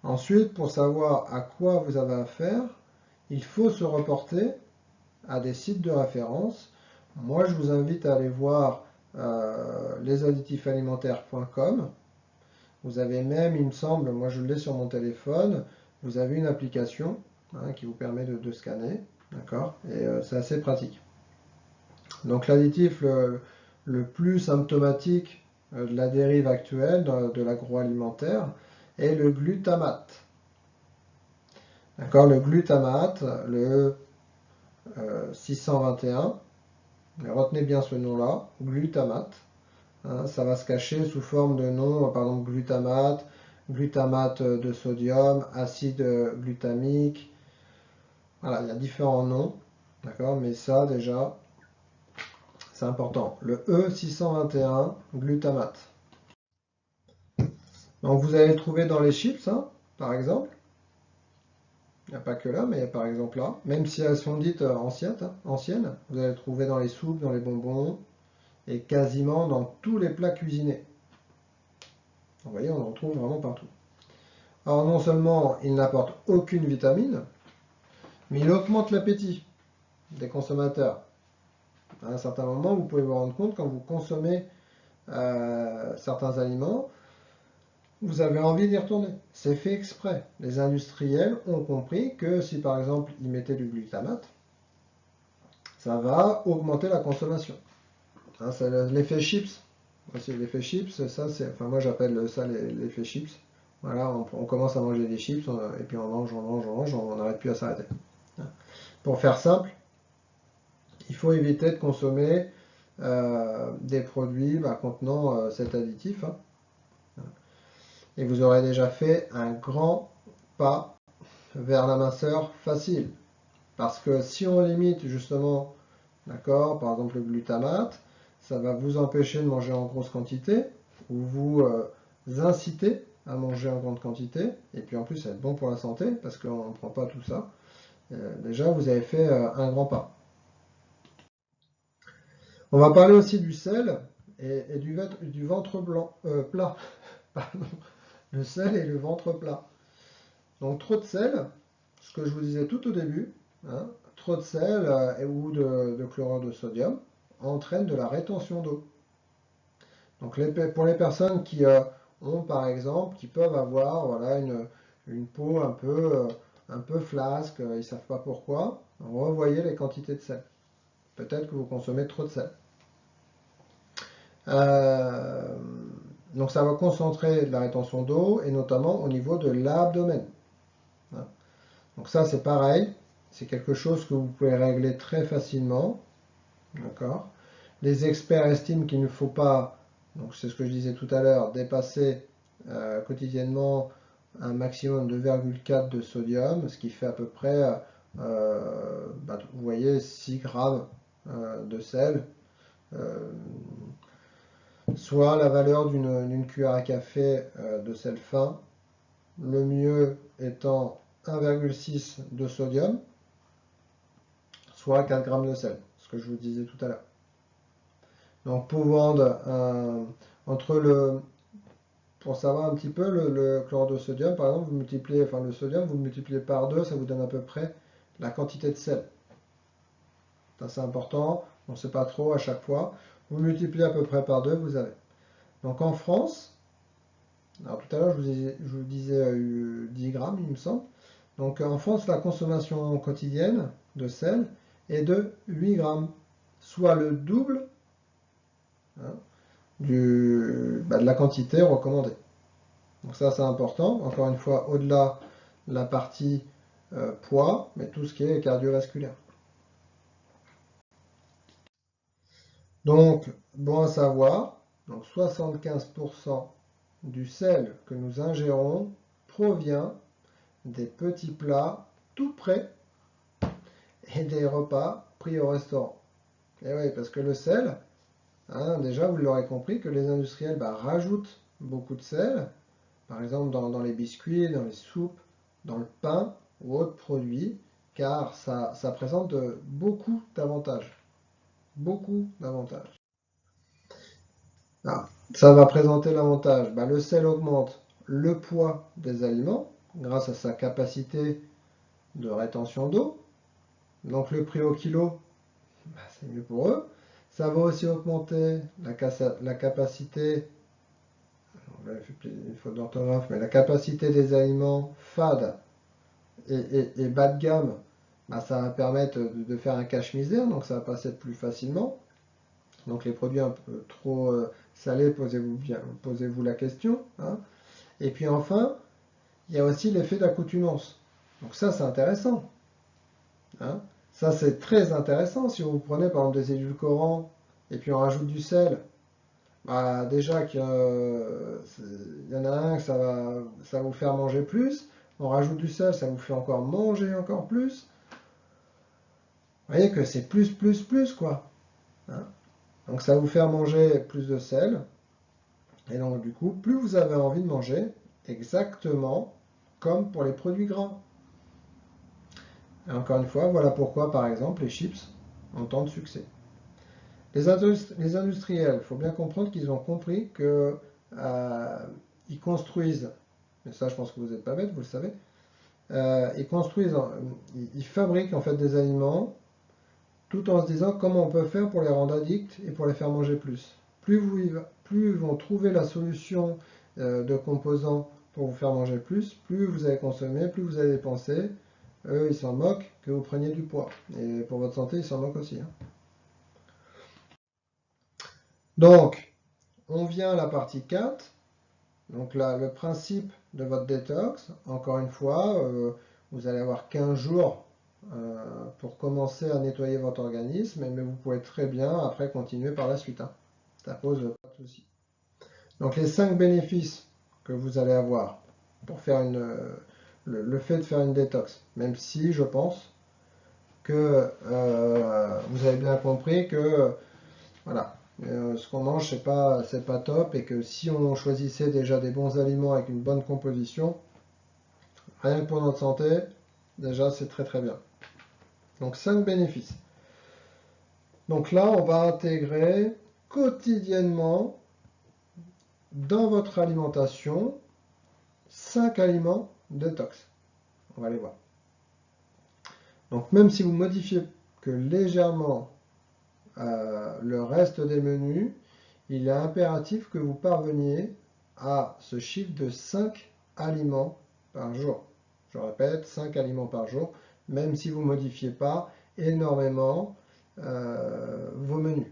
Ensuite, pour savoir à quoi vous avez affaire, il faut se reporter à des sites de référence. Moi, je vous invite à aller voir lesadditifsalimentaires.com. Vous avez même, il me semble, moi je l'ai sur mon téléphone, vous avez une application qui vous permet de scanner, d'accord? Et c'est assez pratique. Donc l'additif le plus symptomatique de la dérive actuelle de l'agroalimentaire est le glutamate. D'accord, le glutamate, le 621, mais retenez bien ce nom-là, glutamate. Ça va se cacher sous forme de noms, par exemple glutamate, glutamate de sodium, acide glutamique. Voilà, il y a différents noms, d'accord, mais ça déjà, c'est important. Le E621, glutamate. Donc vous allez le trouver dans les chips, par exemple. Il n'y a pas que là, mais par exemple là. Même si elles sont dites anciennes, vous allez le trouver dans les soupes, dans les bonbons, et quasiment dans tous les plats cuisinés. Vous voyez, on en trouve vraiment partout. Alors non seulement il n'apporte aucune vitamine, mais il augmente l'appétit des consommateurs. À un certain moment, vous pouvez vous rendre compte quand vous consommez certains aliments, vous avez envie d'y retourner. C'est fait exprès. Les industriels ont compris que si par exemple ils mettaient du glutamate, ça va augmenter la consommation. C'est l'effet chips. Voici l'effet chips, ça c'est, enfin moi j'appelle ça l'effet chips. Voilà, on commence à manger des chips et puis on mange, on n'arrête plus à s'arrêter. Pour faire simple, il faut éviter de consommer des produits contenant cet additif. Et vous aurez déjà fait un grand pas vers la minceur facile. Parce que si on limite justement, d'accord, par exemple le glutamate, ça va vous empêcher de manger en grosse quantité ou vous inciter à manger en grande quantité. Et puis en plus, ça va être bon pour la santé parce qu'on ne prend pas tout ça. Déjà, vous avez fait un grand pas. On va parler aussi du sel et du ventre plat. Pardon. Le sel et le ventre plat. Donc trop de sel, ce que je vous disais tout au début, trop de sel ou de chlorure de sodium entraîne de la rétention d'eau. Donc pour les personnes qui ont par exemple, qui peuvent avoir voilà, une peau un peu flasque, ils ne savent pas pourquoi, revoyez les quantités de sel. Peut-être que vous consommez trop de sel. Euh, donc ça va concentrer de la rétention d'eau et notamment au niveau de l'abdomen. Donc ça c'est pareil, c'est quelque chose que vous pouvez régler très facilement. D'accord. Les experts estiment qu'il ne faut pas, donc c'est ce que je disais tout à l'heure, dépasser quotidiennement un maximum de 2,4 de sodium, ce qui fait à peu près, vous voyez, 6 grammes de sel, soit la valeur d'une cuillère à café de sel fin, le mieux étant 1,6 de sodium, soit 4 grammes de sel, ce que je vous disais tout à l'heure. Donc pour vendre pour savoir un petit peu le chlorure de sodium, par exemple, le sodium, vous le multipliez par 2, ça vous donne à peu près la quantité de sel. Ça c'est important, on ne sait pas trop à chaque fois. Vous multipliez à peu près par 2, vous avez. Donc en France, alors tout à l'heure je vous disais 10 grammes, il me semble. Donc en France, la consommation quotidienne de sel est de 8 grammes, soit le double de la quantité recommandée. Donc ça c'est important, encore une fois, au-delà de la partie poids, mais tout ce qui est cardiovasculaire. Donc, bon à savoir, donc 75% du sel que nous ingérons provient des petits plats tout prêts et des repas pris au restaurant. Et oui, parce que le sel, déjà vous l'aurez compris, que les industriels rajoutent beaucoup de sel, par exemple dans les biscuits, dans les soupes, dans le pain ou autres produits, car ça présente beaucoup d'avantages. Beaucoup d'avantages. Ça va présenter l'avantage. Le sel augmente le poids des aliments grâce à sa capacité de rétention d'eau. Donc le prix au kilo, c'est mieux pour eux. Ça va aussi augmenter la capacité, une faute d'orthographe, mais la capacité des aliments fades et bas de gamme, bah, ça va permettre de faire un cache-misère, donc ça va passer plus facilement. Donc les produits un peu trop salés, posez-vous la question, hein. Et puis enfin, il y a aussi l'effet d'accoutumance. Donc ça, c'est intéressant, hein. Ça, c'est très intéressant. Si vous prenez par exemple des édulcorants et puis on rajoute du sel, bah, déjà qu'il y en a un que ça va vous faire manger plus. On rajoute du sel, ça vous fait encore manger encore plus. Vous voyez que c'est plus, quoi, hein. Donc ça va vous faire manger plus de sel. Et donc du coup, plus vous avez envie de manger, exactement comme pour les produits gras. Et encore une fois, voilà pourquoi, par exemple, les chips ont tant de succès. Les industriels, il faut bien comprendre qu'ils ont compris que ils construisent, mais ça je pense que vous n'êtes pas bête, vous le savez, ils fabriquent en fait des aliments tout en se disant comment on peut faire pour les rendre addicts et pour les faire manger plus. Plus ils vont trouver la solution de composants pour vous faire manger plus vous allez consommer, plus vous allez dépenser. Eux, ils s'en moquent que vous preniez du poids. Et pour votre santé, ils s'en moquent aussi, hein. Donc, on vient à la partie 4. Donc là, le principe de votre détox, encore une fois, vous allez avoir 15 jours pour commencer à nettoyer votre organisme, mais vous pouvez très bien après continuer par la suite, hein. Ça pose pas de souci. Donc les 5 bénéfices que vous allez avoir pour faire le fait de faire une détox, même si je pense que vous avez bien compris que voilà, ce qu'on mange, c'est pas top, et que si on choisissait déjà des bons aliments avec une bonne composition, rien que pour notre santé, déjà c'est très très bien. Donc 5 bénéfices. Donc là, on va intégrer quotidiennement dans votre alimentation 5 aliments détox. On va les voir. Donc même si vous modifiez que légèrement le reste des menus, il est impératif que vous parveniez à ce chiffre de 5 aliments par jour. Je répète, 5 aliments par jour, même si vous ne modifiez pas énormément vos menus.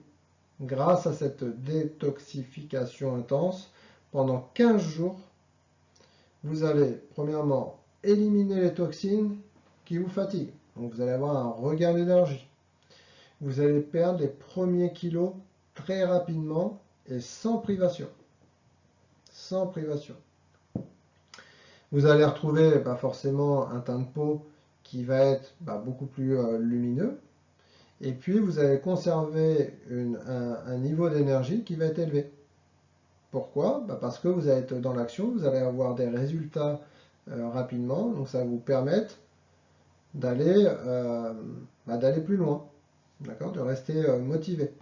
Grâce à cette détoxification intense, pendant 15 jours, vous allez premièrement éliminer les toxines qui vous fatiguent. Donc vous allez avoir un regain d'énergie. Vous allez perdre les premiers kilos très rapidement et sans privation. Sans privation. Vous allez retrouver forcément un teint de peau qui va être beaucoup plus lumineux. Et puis vous allez conserver un niveau d'énergie qui va être élevé. Pourquoi? Parce que vous allez être dans l'action, vous allez avoir des résultats rapidement, donc ça va vous permettre d'aller plus loin, d'accord, de rester motivé.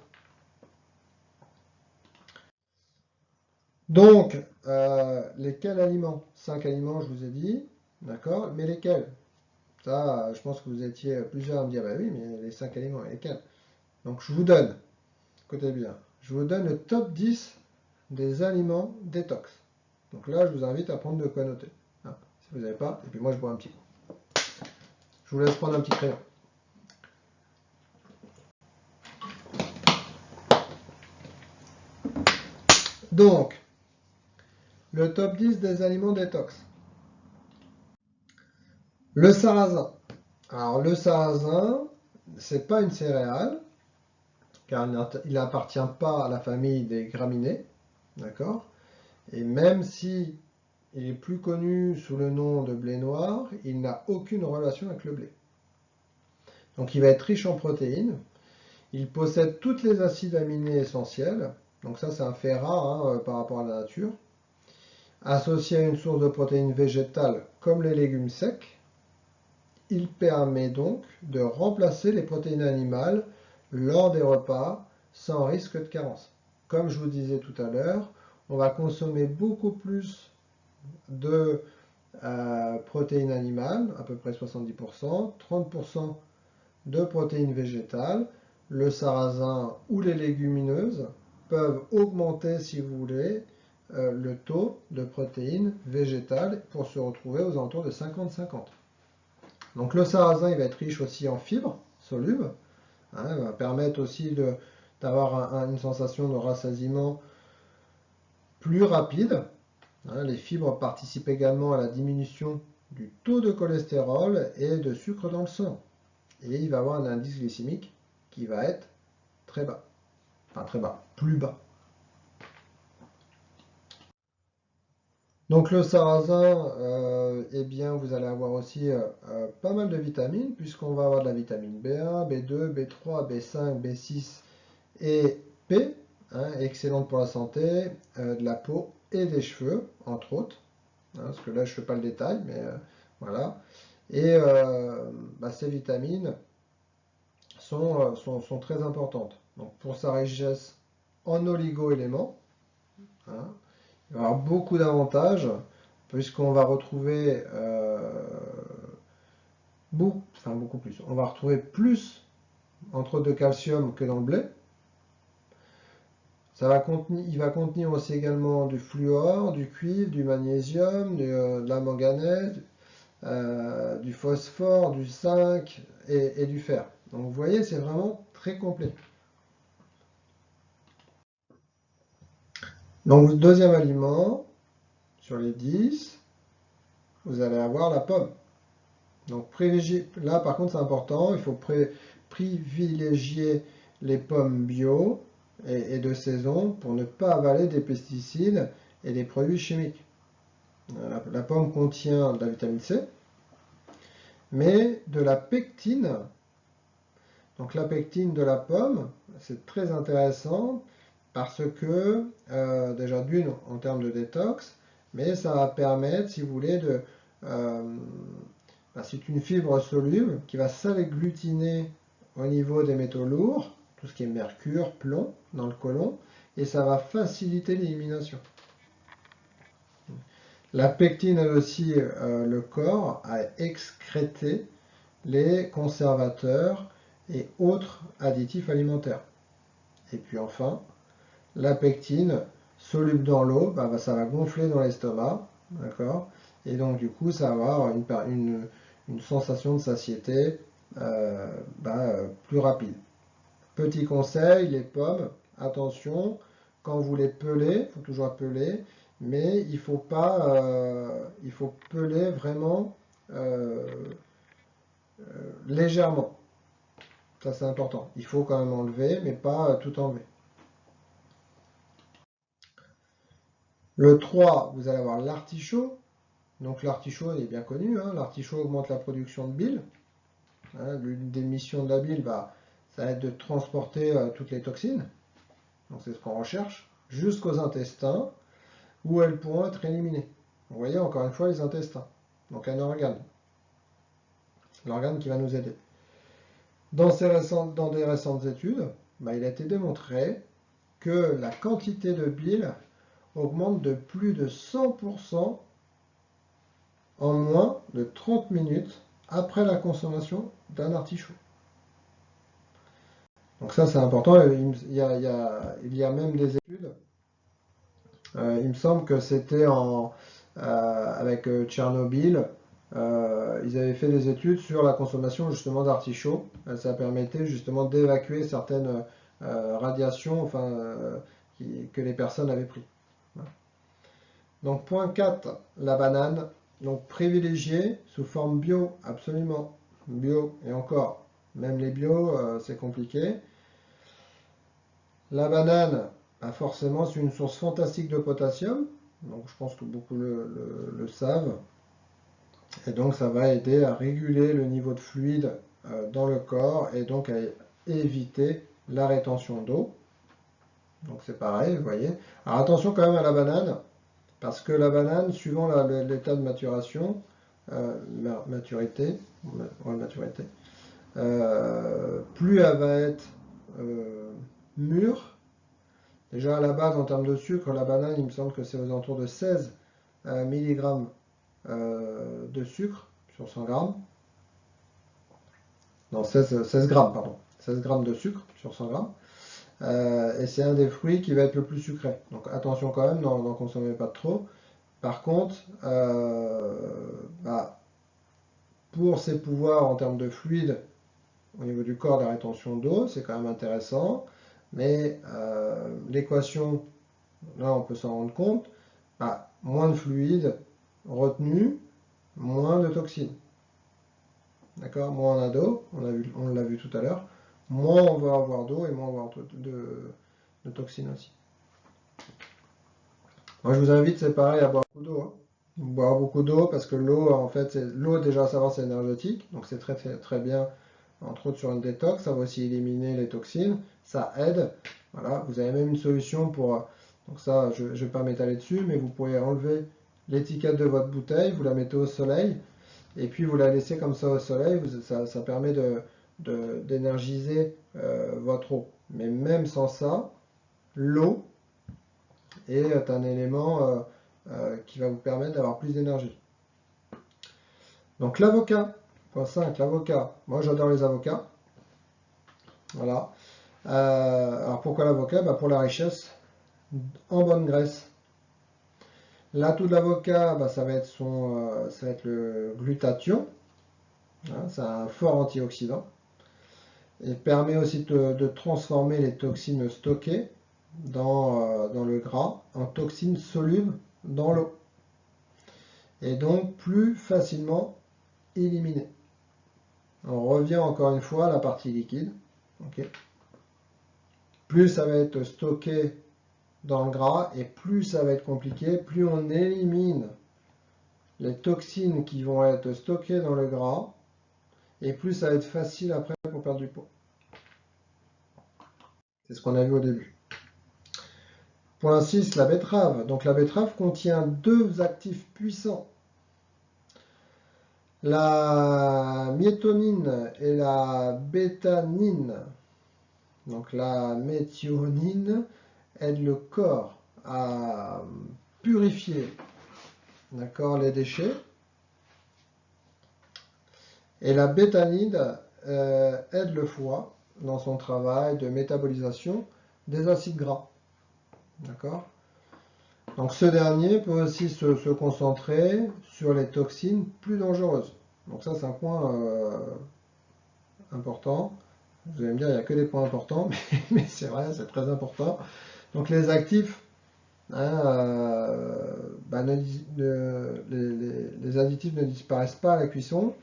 Donc, lesquels aliments? 5 aliments, je vous ai dit, d'accord, mais lesquels? Ça, je pense que vous étiez plusieurs à me dire, bah oui, mais les 5 aliments, lesquels? Donc, je vous donne, écoutez bien, je vous donne le top 10 des aliments détox. Donc là, je vous invite à prendre de quoi noter, hein, si vous n'avez pas, et puis moi, je bois un petit coup. Je vous laisse prendre un petit crayon. Donc, le top 10 des aliments détox. Le sarrasin. Alors, le sarrasin, c'est pas une céréale, car il n'appartient pas à la famille des graminées, d'accord? Et même si il est plus connu sous le nom de blé noir, il n'a aucune relation avec le blé. Donc, il va être riche en protéines. Il possède tous les acides aminés essentiels. Donc ça, c'est un fait rare, hein, par rapport à la nature. Associé à une source de protéines végétales comme les légumes secs, il permet donc de remplacer les protéines animales lors des repas sans risque de carence. Comme je vous disais tout à l'heure, on va consommer beaucoup plus de protéines animales, à peu près 70%, 30% de protéines végétales. Le sarrasin ou les légumineuses peuvent augmenter, si vous voulez, le taux de protéines végétales pour se retrouver aux alentours de 50-50. Donc le sarrasin, il va être riche aussi en fibres solubles, hein, il va permettre aussi d'avoir une sensation de rassasiement plus rapide. Hein, les fibres participent également à la diminution du taux de cholestérol et de sucre dans le sang. Et il va avoir un indice glycémique qui va être très bas. Enfin très bas, plus bas. Donc le sarrasin, eh bien vous allez avoir aussi pas mal de vitamines, puisqu'on va avoir de la vitamine B1, B2, B3, B5, B6 et P, hein, excellente pour la santé, de la peau et des cheveux, entre autres. Hein, parce que là je ne fais pas le détail, mais voilà. Et ces vitamines sont très importantes. Donc pour sa richesse en oligo-éléments, hein, il va y avoir beaucoup d'avantages, puisqu'on va retrouver beaucoup plus. On va retrouver plus entre de calcium que dans le blé. Il va contenir aussi également du fluor, du cuivre, du magnésium, de la manganèse, du phosphore, du zinc et du fer. Donc vous voyez, c'est vraiment très complet. Donc deuxième aliment, sur les 10, vous allez avoir la pomme. Donc là par contre c'est important, il faut privilégier les pommes bio et de saison pour ne pas avaler des pesticides et des produits chimiques. La pomme contient de la vitamine C, mais de la pectine. Donc la pectine de la pomme, c'est très intéressant parce que, déjà d'une, en termes de détox, mais ça va permettre, si vous voulez, c'est une fibre soluble qui va s'agglutiner au niveau des métaux lourds, tout ce qui est mercure, plomb, dans le côlon, et ça va faciliter l'élimination. La pectine aide aussi le corps à excréter les conservateurs et autres additifs alimentaires. Et puis enfin, la pectine, soluble dans l'eau, ça va gonfler dans l'estomac, d'accord? Et donc du coup, ça va avoir une sensation de satiété plus rapide. Petit conseil, les pommes, attention, quand vous les pelez, il faut toujours peler, mais il faut peler vraiment légèrement. Ça c'est important. Il faut quand même enlever, mais pas tout enlever. Le 3, vous allez avoir l'artichaut. Donc l'artichaut est bien connu, hein. L'artichaut augmente la production de bile. Hein. L'une des missions de la bile, ça va être de transporter toutes les toxines. Donc c'est ce qu'on recherche, jusqu'aux intestins, où elles pourront être éliminées. Vous voyez encore une fois les intestins. Donc un organe. L'organe qui va nous aider. Dans des récentes études, il a été démontré que la quantité de bile augmente de plus de 100% en moins de 30 minutes après la consommation d'un artichaut. Donc ça c'est important, il y a même des études, il me semble que c'était avec Tchernobyl, ils avaient fait des études sur la consommation justement d'artichauts, ça permettait justement d'évacuer certaines radiations que les personnes avaient pris. Donc point 4, la banane. Donc privilégiée sous forme bio, absolument. Bio et encore, même les bio, c'est compliqué. La banane, forcément, c'est une source fantastique de potassium. Donc je pense que beaucoup le savent. Et donc ça va aider à réguler le niveau de fluide dans le corps et donc à éviter la rétention d'eau. Donc c'est pareil, vous voyez. Alors attention quand même à la banane. Parce que la banane, suivant l'état de maturation, maturité, plus elle va être mûre. Déjà à la base, en termes de sucre, la banane, il me semble que c'est aux alentours de 16 mg de sucre sur 100 grammes. Non, 16 grammes, pardon. 16 grammes de sucre sur 100 grammes. Et c'est un des fruits qui va être le plus sucré. Donc attention quand même, n'en consommez pas trop. Par contre, bah, pour ses pouvoirs en termes de fluide, au niveau du corps, de la rétention d'eau, c'est quand même intéressant. Mais l'équation, là on peut s'en rendre compte, bah, moins de fluide retenu, moins de toxines. D'accord? Moins on a d'eau, on l'a vu tout à l'heure, moins on va avoir d'eau et moins on va avoir de toxines aussi. Moi je vous invite, c'est pareil, à boire beaucoup d'eau. Hein. Boire beaucoup d'eau parce que l'eau, en fait, l'eau déjà à savoir c'est énergétique, donc c'est très, très, très bien, entre autres sur une détox, ça va aussi éliminer les toxines, ça aide. Voilà, vous avez même une solution pour, donc ça je ne vais pas m'étaler dessus, mais vous pouvez enlever l'étiquette de votre bouteille, vous la mettez au soleil, et puis vous la laissez comme ça au soleil, ça permet d'énergiser votre eau. Mais même sans ça, l'eau est un élément qui va vous permettre d'avoir plus d'énergie. Donc l'avocat, point 5, l'avocat. Moi j'adore les avocats. Voilà. Alors pourquoi l'avocat? Bah, pour la richesse en bonne graisse. L'atout de l'avocat, bah, ça va être le glutathion. Hein, c'est un fort antioxydant. Il permet aussi de transformer les toxines stockées dans le gras en toxines solubles dans l'eau. Et donc plus facilement éliminées. On revient encore une fois à la partie liquide. Okay. Plus ça va être stocké dans le gras et plus ça va être compliqué, plus on élimine les toxines qui vont être stockées dans le gras et plus ça va être facile après pour perdre du poids. C'est ce qu'on a vu au début. Point 6, la betterave. Donc la betterave contient deux actifs puissants. La méthionine et la bétanine. Donc la méthionine aide le corps à purifier, d'accord, les déchets. Et la bétanine aide le foie dans son travail de métabolisation des acides gras. D'accord? Donc ce dernier peut aussi se concentrer sur les toxines plus dangereuses. Donc ça c'est un point important. Vous allez me dire il n'y a que des points importants, mais c'est vrai, c'est très important. Donc les actifs, hein, bah, les additifs ne disparaissent pas à la cuisson.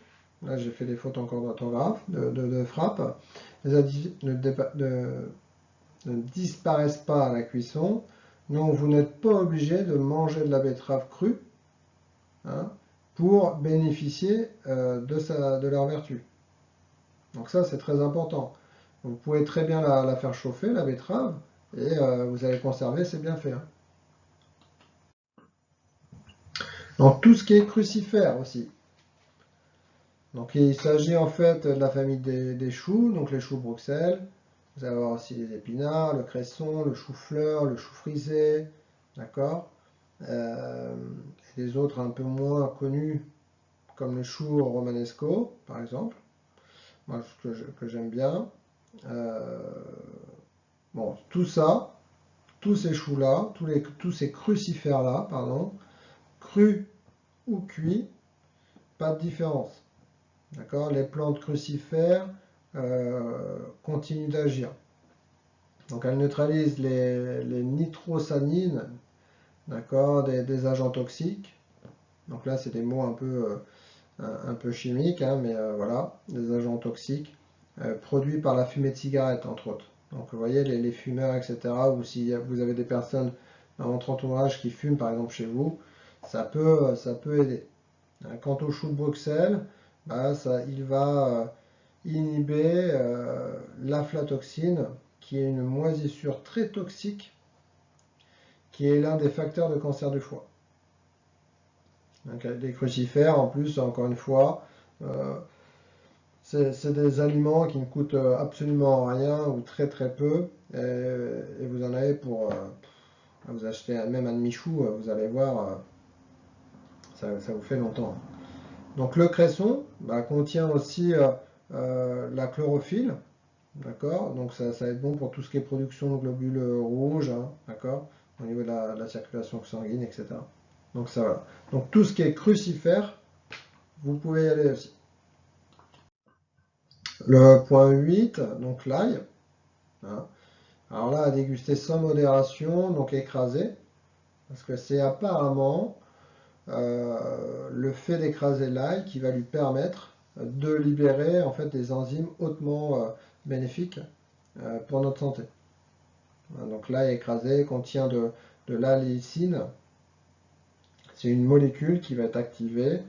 Là j'ai fait des fautes encore d'orthographe, de frappe. Les additifs ne disparaissent pas à la cuisson. Donc vous n'êtes pas obligé de manger de la betterave crue, hein, pour bénéficier de leur vertu. Donc ça c'est très important. Vous pouvez très bien la faire chauffer, la betterave, et vous allez conserver ses bienfaits. Hein. Donc tout ce qui est crucifère aussi. Donc il s'agit en fait de la famille des choux, donc les choux Bruxelles. Vous allez avoir aussi les épinards, le cresson, le chou-fleur, le chou frisé, d'accord, et les autres un peu moins connus, comme le chou romanesco, par exemple, moi, que j'aime bien. Bon, tout ça, tous ces choux-là, tous ces crucifères-là, pardon, crus ou cuits, pas de différence. D'accord? Les plantes crucifères continuent d'agir. Donc elles neutralisent les nitrosamines, d'accord, des agents toxiques. Donc là, c'est des mots un peu chimiques, hein, mais voilà, des agents toxiques produits par la fumée de cigarette, entre autres. Donc vous voyez, les fumeurs, etc., ou si vous avez des personnes dans votre entourage qui fument, par exemple, chez vous, ça peut aider. Quant au chou de Bruxelles, bah, il va inhiber l'aflatoxine, qui est une moisissure très toxique, qui est l'un des facteurs de cancer du foie. Donc, les crucifères, en plus, encore une fois, c'est des aliments qui ne coûtent absolument rien ou très très peu, et vous en avez pour vous acheter même un demi-chou, vous allez voir, ça vous fait longtemps. Donc le cresson bah, contient aussi la chlorophylle, d'accord? Donc ça va être bon pour tout ce qui est production de globules rouges, hein, d'accord? Au niveau de la circulation sanguine, etc. Donc ça va. Donc tout ce qui est crucifère, vous pouvez y aller aussi. Le point 8, donc l'ail, hein. Alors là, à déguster sans modération, donc écraser, parce que c'est apparemment le fait d'écraser l'ail qui va lui permettre de libérer en fait des enzymes hautement bénéfiques pour notre santé. Donc l'ail écrasé contient de l'allécine. C'est une molécule qui va être activée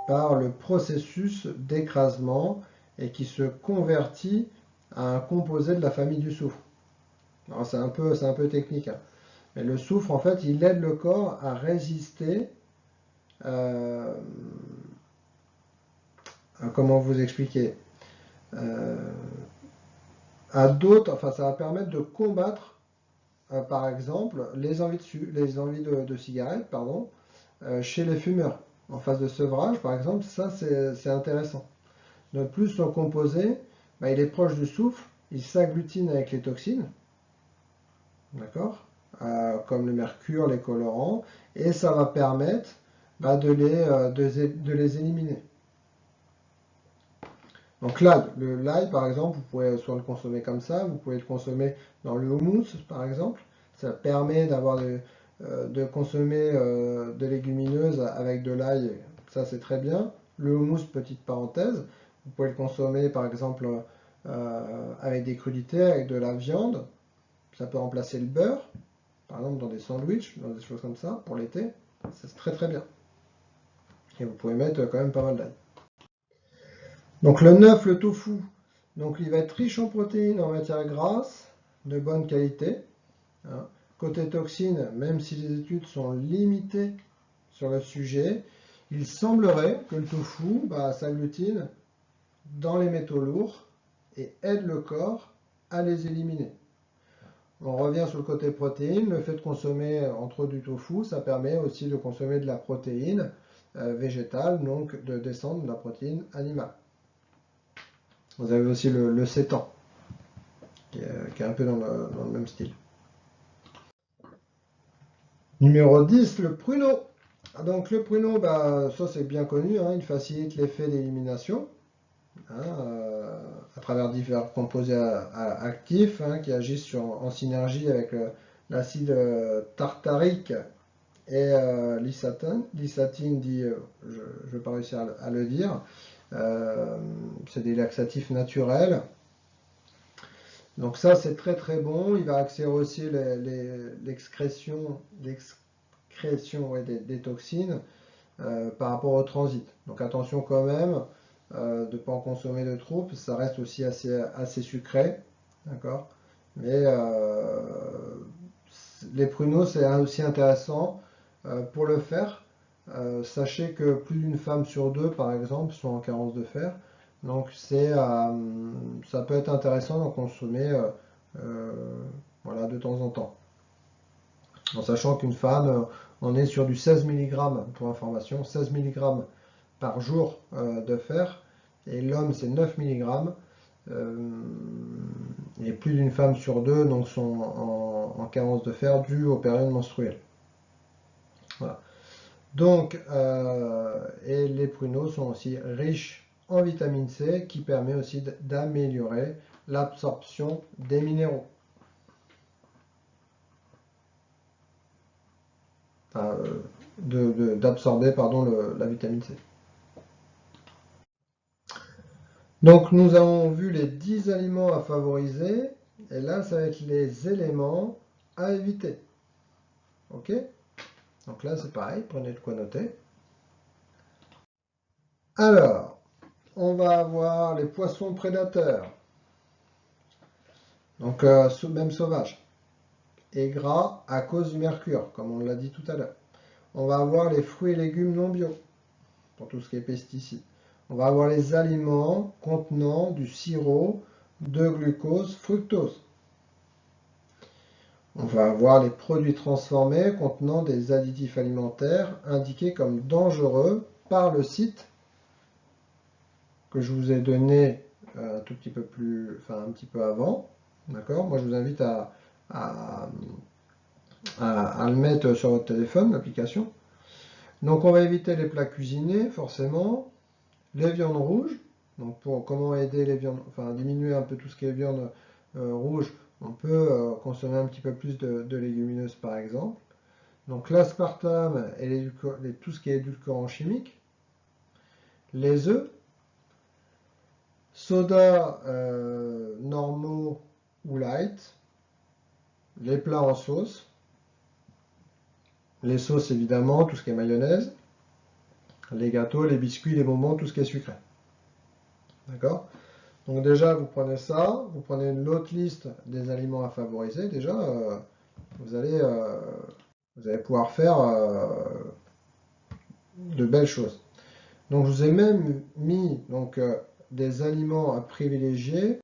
par le processus d'écrasement et qui se convertit à un composé de la famille du soufre. Alors c'est un peu technique, hein. Mais le soufre, en fait, il aide le corps à résister. euh, Comment vous expliquer, euh, à d'autres, enfin ça va permettre de combattre par exemple les envies de cigarettes, pardon, chez les fumeurs. En phase de sevrage, par exemple, ça c'est intéressant. De plus, son composé, bah, il est proche du soufre, il s'agglutine avec les toxines, d'accord, comme le mercure, les colorants, et ça va permettre bah, de les éliminer. Donc l'ail par exemple, vous pouvez soit le consommer comme ça, vous pouvez le consommer dans le houmous par exemple. Ça permet de consommer de légumineuses avec de l'ail, ça c'est très bien. Le houmous, petite parenthèse, vous pouvez le consommer par exemple avec des crudités, avec de la viande. Ça peut remplacer le beurre, par exemple dans des sandwichs, dans des choses comme ça, pour l'été. C'est très très bien. Et vous pouvez mettre quand même pas mal d'ail. Donc le 9, le tofu, donc il va être riche en protéines, en matières grasses, de bonne qualité, hein. Côté toxines, même si les études sont limitées sur le sujet, il semblerait que le tofu s'agglutine dans les métaux lourds et aide le corps à les éliminer. On revient sur le côté protéines, le fait de consommer entre autres du tofu, ça permet aussi de consommer de la protéine végétale, donc de descendre de la protéine animale. Vous avez aussi le sétan, qui est un peu dans le même style. Numéro 10, le pruneau. Donc le pruneau, ça c'est bien connu, hein, il facilite l'effet d'élimination, hein, à travers divers composés actifs, hein, qui agissent en synergie avec l'acide tartarique et l'isatine, dit, je ne vais pas réussir à le dire. C'est des laxatifs naturels. Donc ça, c'est très très bon. Il va accélérer aussi l'excrétion des toxines par rapport au transit. Donc attention quand même de ne pas en consommer de trop, parce que ça reste aussi assez sucré. D'accord. Mais les pruneaux, c'est aussi intéressant pour le fer. Sachez que plus d'une femme sur deux, par exemple, sont en carence de fer. Donc ça peut être intéressant d'en consommer euh, voilà, de temps en temps. En sachant qu'une femme, on est sur du 16 mg pour information, 16 mg par jour de fer, et l'homme c'est 9 mg, et plus d'une femme sur deux donc, sont en carence de fer due aux périodes menstruelles. Voilà. Donc, et les pruneaux sont aussi riches en vitamine C qui permet aussi d'améliorer l'absorption des minéraux. Enfin, d'absorber la vitamine C. Donc nous avons vu les 10 aliments à favoriser, et là ça va être les éléments à éviter. Ok? Donc là c'est pareil, prenez de quoi noter. Alors, on va avoir les poissons prédateurs, donc même sauvages, et gras à cause du mercure, comme on l'a dit tout à l'heure. On va avoir les fruits et légumes non bio, pour tout ce qui est pesticides. On va avoir les aliments contenant du sirop de glucose, fructose. On va avoir les produits transformés contenant des additifs alimentaires indiqués comme dangereux par le site que je vous ai donné un tout petit peu plus, enfin un petit peu avant. D'accord? Moi, je vous invite à, à le mettre sur votre téléphone, l'application. Donc, on va éviter les plats cuisinés, forcément. Les viandes rouges. Donc, pour comment aider les viandes, enfin diminuer un peu tout ce qui est viande rouge, on peut consommer un petit peu plus de légumineuses, par exemple. Donc, l'aspartame et tout ce qui est édulcorant chimique. Les œufs. Soda normaux ou light. Les plats en sauce. Les sauces, évidemment, tout ce qui est mayonnaise. Les gâteaux, les biscuits, les bonbons, tout ce qui est sucré. D'accord? Donc déjà, vous prenez ça, vous prenez l'autre liste des aliments à favoriser. Déjà, vous allez, euh, vous allez pouvoir faire de belles choses. Donc je vous ai même mis donc, des aliments à privilégier.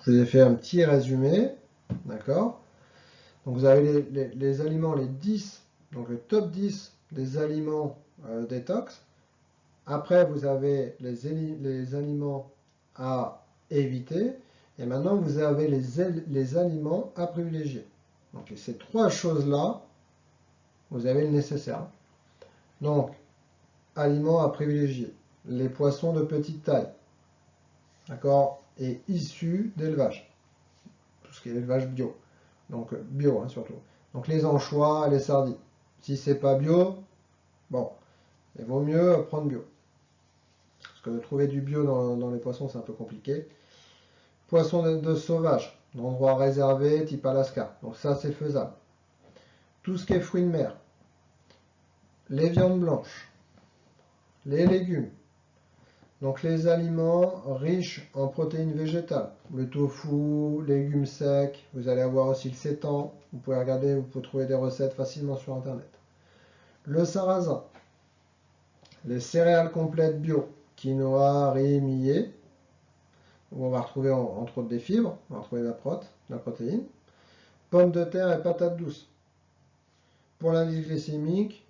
Je vous ai fait un petit résumé. D'accord? Donc vous avez les aliments, les 10, donc le top 10 des aliments détox. Après, vous avez les aliments à éviter. Et maintenant, vous avez les aliments à privilégier. Donc, ces trois choses-là, vous avez le nécessaire. Donc, aliments à privilégier. Les poissons de petite taille. D'accord? Et issus d'élevage. Tout ce qui est élevage bio. Donc, bio, hein, surtout. Donc, les anchois, les sardines. Si c'est pas bio, bon, il vaut mieux prendre bio. Parce que trouver du bio dans les poissons, c'est un peu compliqué. Poissons de sauvage, d'endroits réservés, type Alaska. Donc ça, c'est faisable. Tout ce qui est fruits de mer, les viandes blanches, les légumes. Donc les aliments riches en protéines végétales, le tofu, légumes secs. Vous allez avoir aussi le sétan. Vous pouvez regarder, vous pouvez trouver des recettes facilement sur Internet. Le sarrasin, les céréales complètes bio, quinoa, riz, millet, où on va retrouver entre autres des fibres, on va retrouver la protéine. Pommes de terre et patates douces. Pour l'indice glycémique,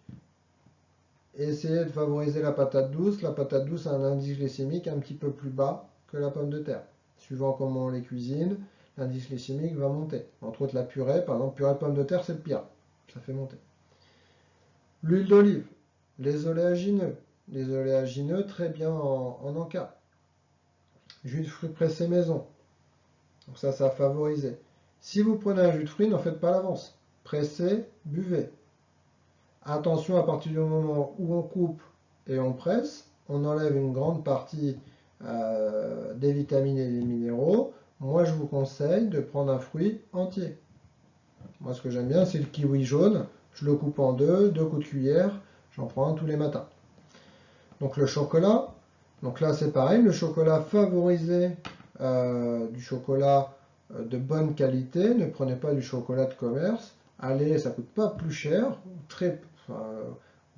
essayez de favoriser la patate douce. La patate douce a un indice glycémique un petit peu plus bas que la pomme de terre. Suivant comment on les cuisine, l'indice glycémique va monter. Entre autres la purée, par exemple, purée de pommes de terre, c'est le pire. Ça fait monter. L'huile d'olive, les oléagineux. Les oléagineux, très bien en encas. Jus de fruits pressés maison. Donc ça va favoriser. Si vous prenez un jus de fruits, n'en faites pas l'avance. Pressez, buvez. Attention, à partir du moment où on coupe et on presse, on enlève une grande partie des vitamines et des minéraux. Moi, je vous conseille de prendre un fruit entier. Moi, ce que j'aime bien, c'est le kiwi jaune. Je le coupe en deux coups de cuillère. J'en prends un tous les matins. Donc le chocolat. Donc là, c'est pareil. Le chocolat favorisé, du chocolat de bonne qualité. Ne prenez pas du chocolat de commerce. Allez, ça coûte pas plus cher,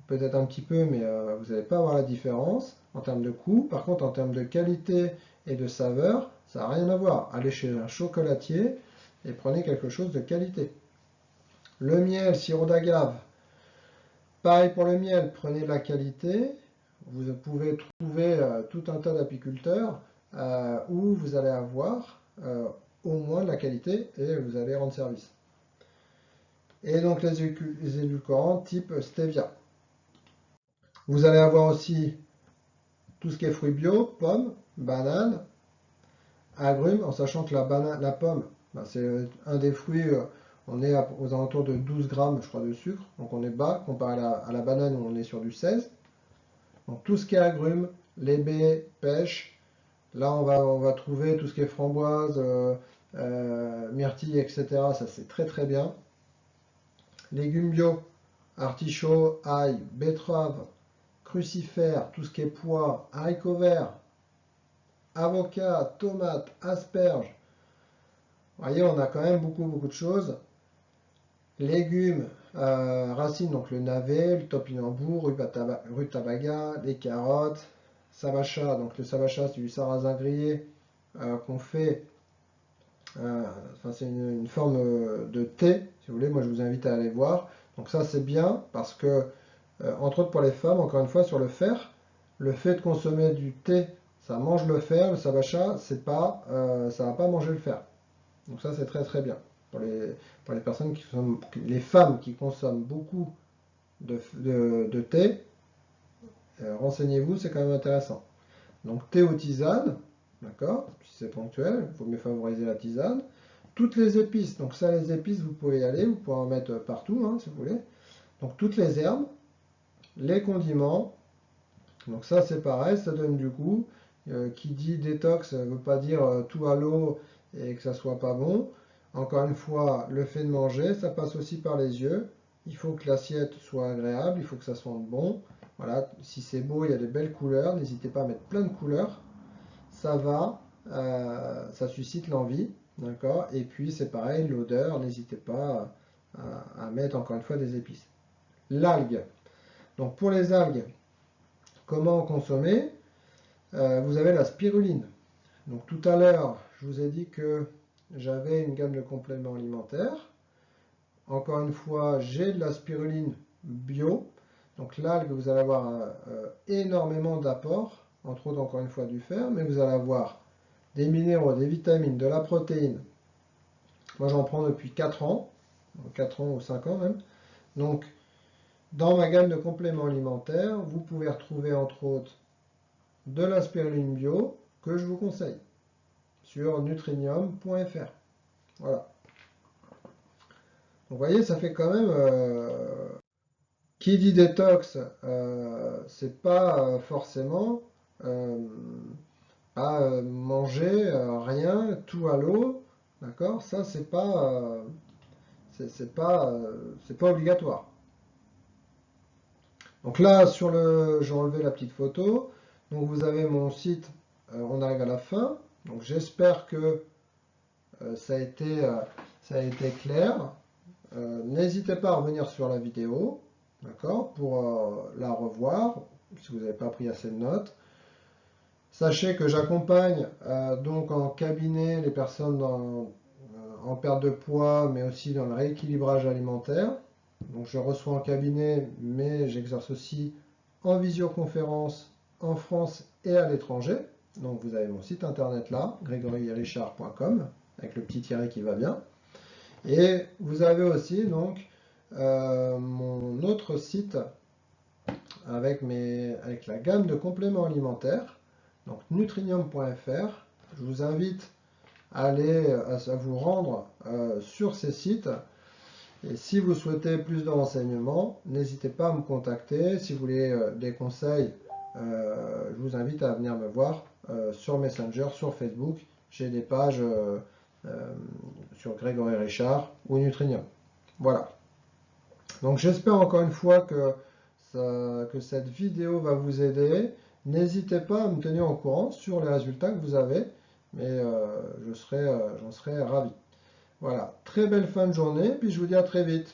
peut-être un petit peu, mais vous n'allez pas avoir la différence en termes de coût. Par contre, en termes de qualité et de saveur, ça n'a rien à voir. Allez chez un chocolatier et prenez quelque chose de qualité. Le miel, sirop d'agave. Pareil pour le miel, prenez de la qualité. Vous pouvez trouver tout un tas d'apiculteurs où vous allez avoir au moins de la qualité et vous allez rendre service. Et donc les édulcorants type stevia. Vous allez avoir aussi tout ce qui est fruits bio, pommes, bananes, agrumes, en sachant que la pomme, c'est un des fruits, on est aux alentours de 12 grammes, je crois, de sucre, donc on est bas comparé à la banane où on est sur du 16. Donc tout ce qui est agrumes, les baies, pêche, là on va trouver tout ce qui est framboise, myrtille, etc. Ça c'est très très bien. Légumes bio, artichaut, ail, betterave, crucifères, tout ce qui est pois, haricots verts, avocats, tomates, asperges. Vous voyez, on a quand même beaucoup de choses. Légumes, racines, donc le navet, le topinambou, rutabaga, les carottes, sabacha. Donc le sabacha, c'est du sarrasin grillé qu'on fait. C'est une forme de thé, si vous voulez. Moi, je vous invite à aller voir. Donc ça, c'est bien parce que, entre autres pour les femmes, encore une fois, sur le fer, le fait de consommer du thé, ça mange le fer, le sabacha, c'est pas, ça va pas manger le fer. Donc ça, c'est très très bien. Pour les personnes les femmes qui consomment beaucoup de thé, renseignez-vous, c'est quand même intéressant. Donc thé ou tisane, d'accord, si c'est ponctuel, il vaut mieux favoriser la tisane. Toutes les épices, donc ça les épices, vous pouvez y aller, vous pouvez en mettre partout, hein, si vous voulez. Donc toutes les herbes, les condiments, donc ça c'est pareil, ça donne du goût. Qui dit détox ne veut pas dire tout à l'eau et que ça soit pas bon. Encore une fois, le fait de manger, ça passe aussi par les yeux. Il faut que l'assiette soit agréable, il faut que ça sente bon. Voilà, si c'est beau, il y a de belles couleurs, n'hésitez pas à mettre plein de couleurs. Ça va, ça suscite l'envie, d'accord. Et puis c'est pareil, l'odeur, n'hésitez pas à mettre encore une fois des épices. L'algue. Donc pour les algues, comment consommer? Vous avez la spiruline. Donc tout à l'heure, je vous ai dit que j'avais une gamme de compléments alimentaires. Encore une fois, j'ai de la spiruline bio. Donc l'algue, vous allez avoir énormément d'apports, entre autres encore une fois du fer, mais vous allez avoir des minéraux, des vitamines, de la protéine. Moi j'en prends depuis 4 ans, 4 ans ou 5 ans même. Donc dans ma gamme de compléments alimentaires, vous pouvez retrouver entre autres de la spiruline bio que je vous conseille sur nutrinium.fr. Voilà. Vous voyez, ça fait quand même... qui dit détox, c'est pas forcément à manger rien, tout à l'eau. D'accord? Ça, c'est pas obligatoire. Donc là, j'ai enlevé la petite photo. Donc vous avez mon site, on arrive à la fin. Donc j'espère que ça a été clair. N'hésitez pas à revenir sur la vidéo, d'accord, pour la revoir, si vous n'avez pas pris assez de notes. Sachez que j'accompagne donc en cabinet les personnes en perte de poids, mais aussi dans le rééquilibrage alimentaire. Donc je reçois en cabinet, mais j'exerce aussi en visioconférence en France et à l'étranger. Donc vous avez mon site internet là, grégoryalichard.com, avec le petit tiret qui va bien. Et vous avez aussi donc mon autre site avec la gamme de compléments alimentaires, donc nutrinium.fr. Je vous invite à vous rendre sur ces sites. Et si vous souhaitez plus de renseignements, n'hésitez pas à me contacter. Si vous voulez des conseils, je vous invite à venir me voir sur Messenger, sur Facebook. J'ai des pages sur Grégory Richard ou Nutrinium. Voilà. Donc j'espère encore une fois que cette vidéo va vous aider. N'hésitez pas à me tenir au courant sur les résultats que vous avez, mais j'en serai ravi. Voilà, très belle fin de journée, puis je vous dis à très vite.